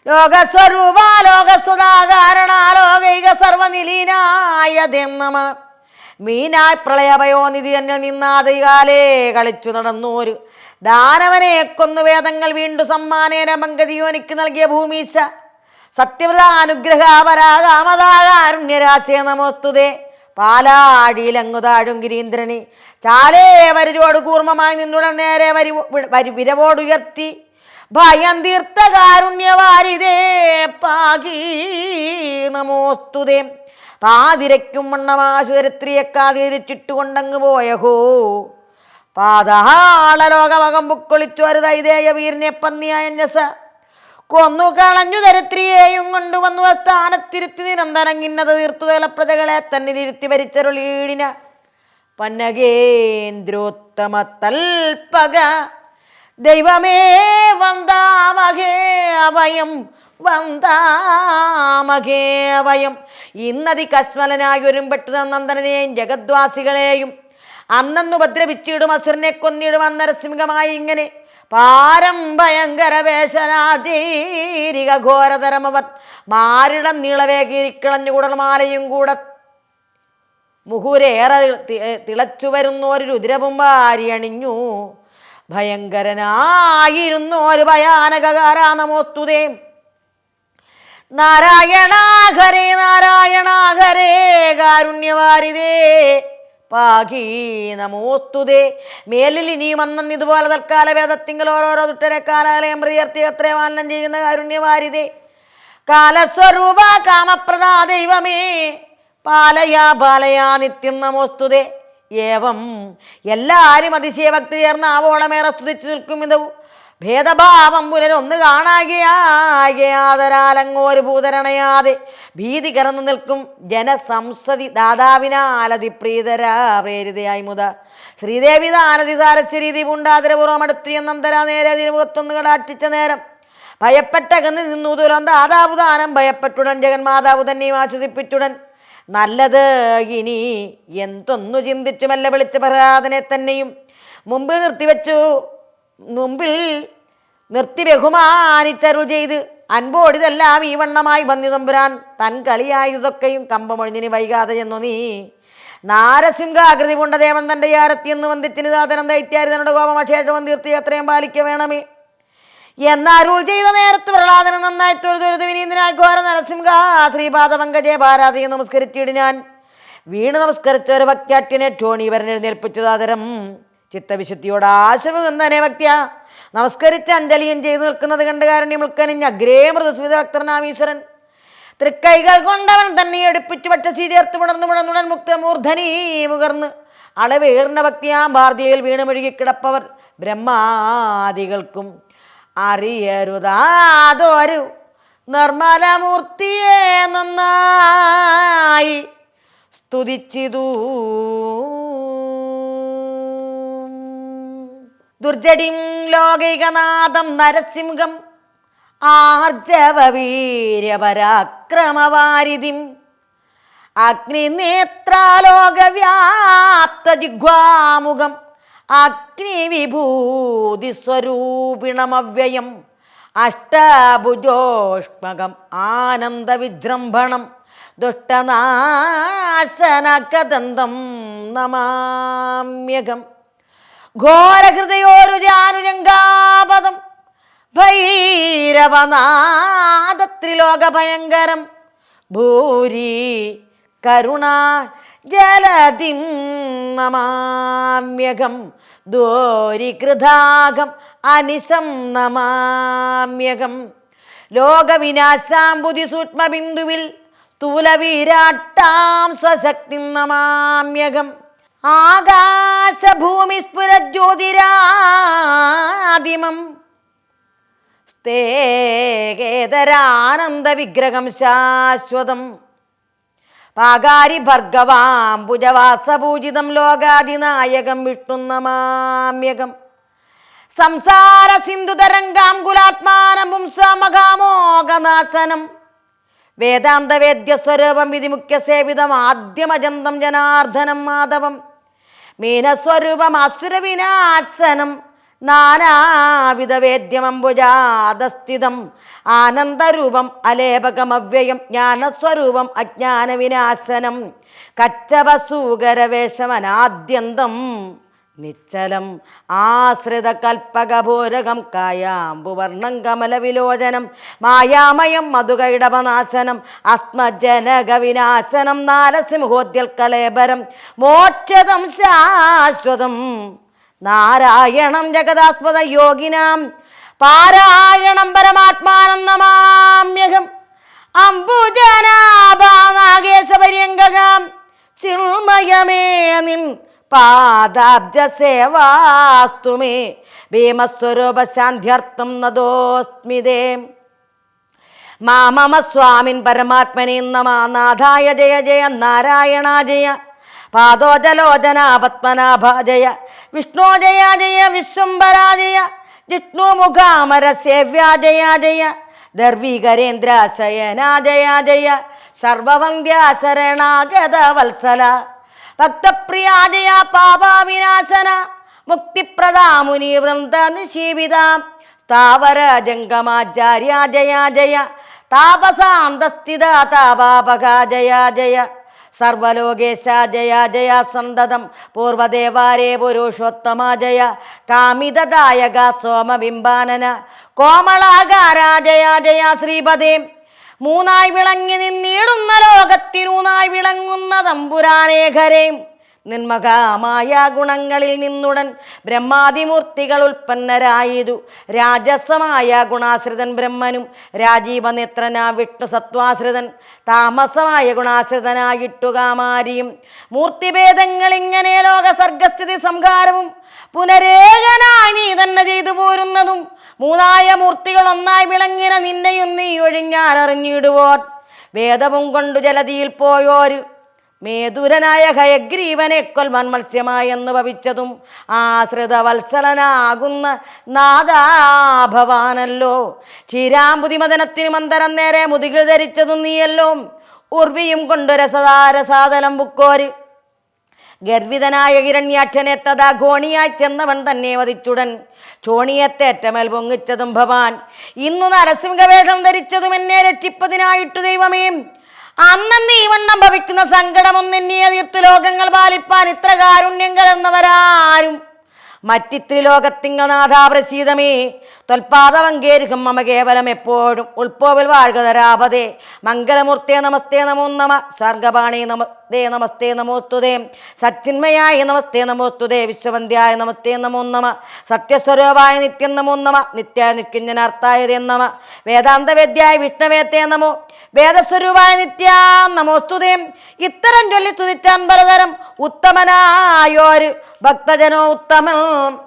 ലോകസ്വരൂപ ലോകസ്വതാകാരണാലോകൈക സർവനിലീനായതെന്നമ മീനായി പ്രളയഭയോനിധി തന്നെ നിന്നാതികാലേ കളിച്ചു നടന്നോരു ദാനവനെ കൊന്നു വേദങ്ങൾ വീണ്ടു സമ്മാനേന മങ്കതിയോനിക്ക് നൽകിയ ഭൂമീശ സത്യവ്രത അനുഗ്രഹാപരാകാമതാകാരുണ്യരാശയ നമോസ്തുതേ. പാലാടിയിലങ്ങു താഴും ഗിരീന്ദ്രനെ ചാലേ വരിരോട് കൂർമ്മമായി നിന്നുടൻ നേരെ വിരവോടുയർത്തി ഭയം തീർത്ത കാരുണ്യവാരിതേ പാകി നമോസ്തുതേ. പാതിരയ്ക്കും മണ്ണമാശുചരിത്രിയെക്കാതിരിച്ചിട്ടുകൊണ്ടങ്ങ് പോയഹോ പാതാളലോകമകം പുക്കൊളിച്ചു അരുതൈതേയ വീരനെ പന്നിയായഞ്ഞസ കൊന്നു കളഞ്ഞു ദരിദ്രിയെയും കൊണ്ടുവന്നു സ്ഥാനത്തിരുത്തി നിരന്തരങ്ങിന്നത് തീർത്തുതല പ്രജകളെ തന്നിലിരുത്തി ഭരിച്ചരുളീടിന പന്നകേന്ദ്രോത്തമ തൽപക ദൈവമേ വന്ദാമഹേ അഭയം വന്ദാമഹേ അഭയം. ഇന്നതി കശ്മലനായി ഒരുമ്പെട്ടു നന്ദനെയും ജഗദ്വാസികളെയും അന്നു ഉപദ്രവിച്ചിടും അസുരനെ കൊന്നിടും നരസിംഹമായി ഇങ്ങനെ പാരം ഭയങ്കര വേഷനാധീരിക ഘോരതരമവർ മാരിടം നീളവേ കീരിക്കളഞ്ഞു കുടൽമാലയും കൂടെ മുഹുരേറെ തിളച്ചു വരുന്നോരു രുദ്രവും വാരി അണിഞ്ഞു ഭയങ്കരനായിരുന്നു ഒരു ഭയാനകാരാ നമോസ്തുതേ. നാരായണാഹരേ നാരായണാഹരേ കാരുണ്യവാരിതേ പാകി നമോസ്തുതേ. മേലിൽ ഇനിയും അന്നും ഇതുപോലെ തൽക്കാല വേദത്തിങ്കിൽ ഓരോരോ തുട്ടരെ കാലാലയം പ്രതിയർത്തി അത്രമാനം ചെയ്യുന്ന കാരുണ്യവാരിതേ. കാലസ്വരൂപ കാമപ്രദാ ദൈവമേ പാലയാ പാലയാ നിത്യം നമോസ്തുതേ. ഏവം എല്ലാവരും അതിശയഭക്തി ചേർന്ന് ആവോളമേറെ സ്തുതിച്ചു നിൽക്കും ഇതവും ഭേദഭാവം പുനരൊന്ന് കാണാകയാതരാലങ്ങോരു ഭൂതരണയാതെ ഭീതി കറന്നു നിൽക്കും ജനസംസതി ദാതാവിനാലതി പ്രീതരാ പ്രേരിതയായി മുത ശ്രീദേവി താനതി സാരസ്യരീതി പൂണ്ടാതിരപൂർവ്വം അടുത്തു എന്നന്തരാ നേരെ തിരുമുഖത്തൊന്ന് കടാട്ടിച്ച നേരം ഭയപ്പെട്ടകന്ന് നിന്നു തുലം ദാതാവുദാനം ഭയപ്പെട്ടുടൻ ജഗന്മാതാവ് തന്നെയും ആശ്വസിപ്പിച്ചുടൻ നല്ലത് ഇനി എന്തൊന്നു ചിന്തിച്ചു മെല്ലെ വിളിച്ച് പ്രഹ്ലാദനെ തന്നെയും മുമ്പിൽ നിർത്തി ബഹുമാനിച്ചരുൾ ചെയ്ത് അൻപോടിതെല്ലാം ഈ വണ്ണമായി വന്നി തമ്പുരാൻ തൻ കളിയായതൊക്കെയും കമ്പമൊഴിഞ്ഞിനി വൈകാതെ ചെന്നു നീ നാരസിംഹാകൃതി കൊണ്ട ദേവൻ തൻ്റെ യാരത്തി എന്ന് വന്ദിച്ചിന് സാധനം ദൈത്യാരി തന്നോട് കോപമക്ഷേഷം തീർത്തി അത്രയും പാലിക്ക വേണമേ എന്നരുൾ ചെയ്ത നേരത്ത് പ്രഹ്ലാദനം നന്നായി തൊഴുതൊഴുത് വിനീന്ദ്രനായി ഘോര നരസിംഹ ശ്രീപാദ പങ്കജേ ഭാരാതിയെ നമസ്കരിച്ചിട്ട് ഞാൻ വീണ് നമസ്കരിച്ച ഒരു ഭക്യാട്ടിനെ ടോണി വരനെഴുന്നേൽപ്പിച്ചത് ആദരം ചിത്തവിശുദ്ധിയോട് ആശുപതനെ ഭക്തിയ നമസ്കരിച്ച് അഞ്ജലിയും ചെയ്തു നിൽക്കുന്നത് കണ്ട് കാരണ്യം ഉൾക്കനിഞ്ഞ് അഗ്രേ മൃദുസ്മിത ഭക്തനാമീശ്വരൻ തൃക്കൈകൾ കൊണ്ടവൻ തന്നെ എടുപ്പിച്ചു പറ്റസി ചേർത്ത് മുടന്നുടൻ മുക്തമൂർധനീ മുകർന്ന് അളവേറിന ഭക്തിയാം ഭാരതിയിൽ വീണുമൊഴുകി കിടപ്പവർ ബ്രഹ്മാദികൾക്കും അറിയരുതാതൊരു നിർമ്മലമൂർത്തിയെ നന്നായി സ്തുതിച്ചിതു ദുർജടിം ലോകൈകനാഥം നരസിംഹം ആർജവീര്യപരാക്രമവാരിധിം അഗ്നിനേത്രാലോകവ്യാപ്ത ജിഹ്വാമുഖം അഗ്നിവിഭൂതിസ്വരൂപിണമവ്യയം അഷ്ടഭുജോഷ്മകം ആനന്ദവിജൃംഭണം ദുഷ്ടനാശനകദന്തം നമാമ്യകം ഘോരഹൃദയോരു ജാനുരംഗാപദം ഭൈരവനാദത്രിലോകഭയങ്കരം ഭൂരി കരുണ ജലതിം നമാമ്യകം ദോരികൃതാകം അനിശം നമാമ്യകം ലോകവിനാശാംബുധി സൂക്ഷ്മബിന്ദുവിൽ സ്ഥൂലവീരാട്ടാം സ്വശക്തി നമാമ്യകം ആകാശഭൂമിസ്ഫുരജ്യോതിരാദിമം സ്തേകേതരാനന്ദ വിഗ്രഹം ശാശ്വതം പാകാരി ഭർഗവാം ഭുജവാസപൂജിതം ലോകാദിനായകം വിഷ്ണു നമാമ്യകം സംസാര സിന്ധുതരംഗാംകുലാത്മാനം പുംസാമകാമോകനാശനം വേദാന്ത വേദ്യസ്വരൂപം വിധിമുഖ്യസേവിതം ആദ്യമജന്തം ജനാർദ്ദനം മാധവം മീനസ്വരൂപം അസുരവിനാശനം നാനാവിധവേദ്യമംബുജാതസ്ഥിതം ആനന്ദരൂപം അലേപകമവ്യയം ജ്ഞാനസ്വരൂപം അജ്ഞാനവിനാശനം കച്ചവസൂകരവേഷമനാദ്യന്തം നിശ്ചലം ആശ്രിത കൽപ്പകഭൂരകം കായാംബുവർണം കമലവിലോചനം മായാമയം മധുകൈടപനാശനം അസ്മജനകവിനാശനം നാരസിംഹോദ്യൽക്കലേബരം മോക്ഷദം ശാശ്വതം നാരായണം ജഗദാസ്പദ യോഗിനാം പാരായണം പരമാത്മാനം നമാമ്യഹം അംബുജനാഭാനാഗേശപര്യങ്കകാം ചിന്മയമേ നിൻ പാദാബ്ജ സേവാസ്തു മേ ഭീമസ്വരൂപ ശാന്ത്യർത്ഥം നതോസ്മിതേ മാമമ സ്വാമിൻ പരമാത്മനെ നമ നാഥായ ജയ ജയ നാരായണ ജയ പാദോജലോചന പത്മനാഭ ജയ വിഷ്ണു ജയ ജയ വിശ്വംഭര ജയ ജിഷ്ണുമുഖാമര സേവ്യ ജയ ജയ ദർവീകരേന്ദ്ര ശയന ജയ ജയ സർവവന്ദ്യ ശരണാഗത വത്സല ഭക്തപ്രിയ ജയ പാപവിനാശന മുക്തിപ്രദാ മുനി വൃന്ദ നിശീവിത സ്ഥാവര ജംഗമാചാര്യ ജയ ജയ താപസാന്തസ്ഥിത താപാപക ജയ ജയ സർവലോകേശ ജയ ജയ സന്തതം പൂർവദേവാരേ പുരുഷോത്തമ ജയ കാമിതദായക സോമബിംബാനന കോമളാകാര ജയ ജയ ശ്രീപദേ മൂന്നായി വിളങ്ങി നിന്നിടുന്ന ലോകത്തിനൂന്നായി വിളങ്ങുന്ന തമ്പുരാനേഖരേ നിന്മകമായ ഗുണങ്ങളിൽ നിന്നുടൻ ബ്രഹ്മാതിമൂർത്തികൾ ഉൽപ്പന്നരായതു രാജസമായ ഗുണാശ്രിതൻ ബ്രഹ്മനും രാജീവനേത്രനാ വിഷ്ണു സത്വാശ്രിതൻ താമസമായ ഗുണാശ്രിതനായിട്ടു കാമാരിയും മൂർത്തിഭേദങ്ങൾ ഇങ്ങനെ ലോകസർഗസ്ഥിതി സംഹാരവും പുനരേകനായി നീ തന്നെ ചെയ്തു പോരുന്നതും മൂന്നായ മൂർത്തികൾ ഒന്നായി വിളങ്ങിന നിന്നെയും നീ ഒഴിഞ്ഞാൽ അറിഞ്ഞിടുവോർ വേദവും കൊണ്ടു ജലതിയിൽ പോയോര് മേധുരനായ ഹയഗ്രീവനെ കൊൽവൻ മത്സ്യമായെന്ന് ഭവിച്ചതും ആശ്രിത വത്സലനാകുന്ന നാദാഭവാനല്ലോ ക്ഷീരാംബുതിമദനത്തിനു മന്ദരം നേരെ മുതുകിൽ ധരിച്ചതും നീയല്ലോ ഉർവിയും കൊണ്ടു രസതാരസാദലം ബുക്കോര് ഗർവിതനായ ഹിരണ്യാക്ഷനെ തഥാ ഘോണിയായി ചെന്നവൻ തന്നെ വധിച്ചുടൻ ചോണിയത്തേറ്റമേൽ പൊങ്ങിച്ചതും ഭവാൻ ഇന്നു നരസിംഹവേഷം ധരിച്ചതും എന്നെ രക്ഷിപ്പതിനായിട്ടു ദൈവമേ അന്ന് നീ വണ്ണം ഭവിക്കുന്ന സങ്കടമൊന്നെന്നെ തീർത്തു ലോകങ്ങൾ പാലിപ്പാൻ ഇത്ര കാരുണ്യങ്ങൾ എന്നവരാരും മറ്റിത്രി ലോകത്തിങ്കനാഥാപ്രസീതമേ തൊൽപാദവങ്കേരുകം മമ കേവലം എപ്പോഴും ഉൾപ്പോവിൽ വാഴ്കതരാപതേ മംഗളമൂർത്തേ നമസ്തേ നമോ നമ സർഗപാണി നമസ്തേ നമസ്തേ നമോസ്തുതേ സച്ചിന്മയായ നമസ്തേ നമോസ്തുതേ വിശ്വവന്ധ്യായ നമസ്തേ നമോ നമ സത്യസ്വരൂപായ നിത്യം നമോ നമ നിത്യായ നിത്യഞ്ജനാർത്ഥായ നമ വേദാന്തവേദ്യായ വിഷ്ണവേത്തേ നമോ വേദസ്വരൂപായ നിത്യാം നമോസ്തുതേ ഇത്തരം ചൊല്ലി സ്തുതിച്ചാൻ പലതരം ഉത്തമനായോര് ഭക്തജനോ ഉത്തമൻ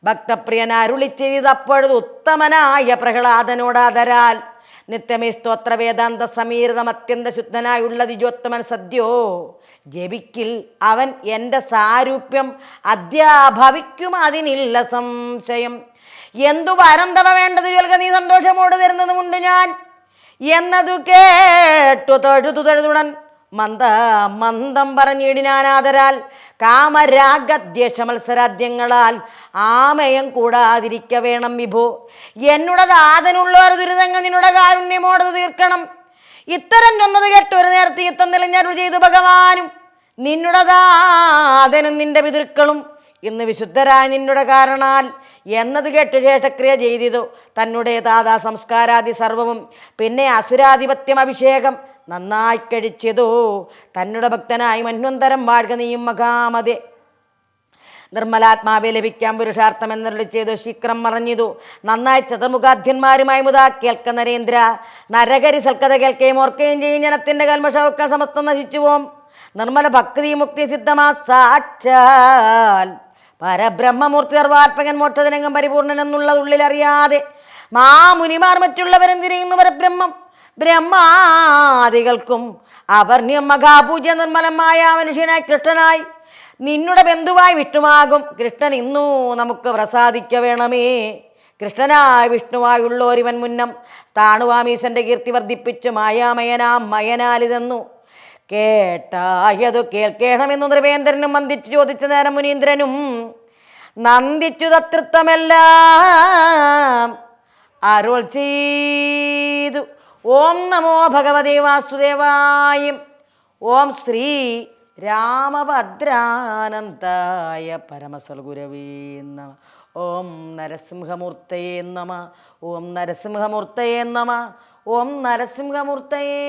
ഭക്തപ്രിയനാരുളി ചെയ്തപ്പോഴത് ഉത്തമനായ പ്രഹ്ലാദനോടാദരാൽ നിത്യമേ സ്തോത്ര വേദാന്ത സമീരിതം അത്യന്ത ശുദ്ധനായുള്ള ദിജോത്തമൻ സദ്യോ ജപിക്കിൽ അവൻ എൻ്റെ സാരൂപ്യം അധ്യാഭവിക്കും അതിനില്ല സംശയം എന്തു വരം തവ വേണ്ടത് ചൊൽക നീ സന്തോഷമോട് തരുന്നതുമുണ്ട് ഞാൻ എന്നതു കേട്ടു തൊഴുതുടൻ മന്ദം പറഞ്ഞിടിനാനാദരാൽ കാമരാഗദ്വേഷ മത്സരാദ്യങ്ങളാൽ ആമയം കൂടാതിരിക്ക വേണം വിഭോ എന്നുടെ ദാതനുള്ളവർ ദുരിതങ്ങൾ നിന്നുടെ കാരുണ്യമോടത് തീർക്കണം ഇത്തരം ചൊന്നത് കേട്ട് ഒരു നേരത്തെ യുദ്ധം തെളിഞ്ഞരുൾ ചെയ്തു ഭഗവാനും നിന്നുടെ ദാതനും നിന്റെ പിതൃക്കളും ഇന്ന് വിശുദ്ധരായ നിന്നുടെ കാരണാൽ എന്നത് കേട്ട് ശേഷക്രിയ ചെയ്തിതു തന്നെ ദാതാ സംസ്കാരാദി സർവവും പിന്നെ അസുരാധിപത്യം അഭിഷേകം നന്നായി കഴിച്ചതോ തന്നെ ഭക്തനായി മന്വന്തരം വാഴ്ക നീയും മഹാമതേ നിർമ്മലാത്മാവെ ലഭിക്കാൻ പുരുഷാർത്ഥം എന്നരുളി ചെയ്തു ശീക്രം മറഞ്ഞിതു നന്നായി ചതുർമുഖാധ്യന്മാരുമായി മുതാ കേൾക്ക നരേന്ദ്ര നരകരി സൽക്കഥ കേൾക്കുകയും ഓർക്കുകയും ചെയ്യും ജനത്തിന്റെ കൽമഷമൊക്കെ സമസ്തം നശിച്ചുപോം നിർമ്മല ഭക്തി മുക്തി സിദ്ധമാ സാക്ഷാൽ പരബ്രഹ്മമൂർത്തി സർവാത്മകൻ മോക്ഷജനകം പരിപൂർണൻ എന്നുള്ളത് ഉള്ളിൽ അറിയാതെ മാമുനിമാർ മറ്റുള്ളവരെന്തിരിയുന്നു പരബ്രഹ്മം ബ്രഹ്മാദികൾക്കും അവർണ്യം മഹാപൂജ്യ നിർമ്മലമായ മനുഷ്യനായി കൃഷ്ണനായി നിന്നുടെ ബന്ധുവായി വിഷ്ണുവാകും കൃഷ്ണൻ ഇന്നു നമുക്ക് പ്രസാദിക്ക വേണമേ കൃഷ്ണനായ വിഷ്ണുവായുള്ള ഒരുവൻ മുന്നം സ്ഥാണുവാമീശന്റെ കീർത്തി വർദ്ധിപ്പിച്ച് മായാമയനാം മയനാലിതെന്നു കേട്ടായതു കേൾക്കേണമെന്നു നൃപേന്ദ്രനും വന്ദിച്ചു ചോദിച്ച നേരം മുനീന്ദ്രനും നന്ദിച്ചു തൃത്വമെല്ലാം അരുൾ ചെയ്തു. ഓം നമോ ഭഗവതേ വാസുദേവായും ഓം ശ്രീ രാമഭദ്രാനന്ദായ പരമസൽഗുരവേ നമ. ഓം നരസിംഹമൂർത്തയേ നമ. ഓം നരസിംഹമൂർത്തയേ നമ. ഓം നരസിംഹമൂർത്തയേ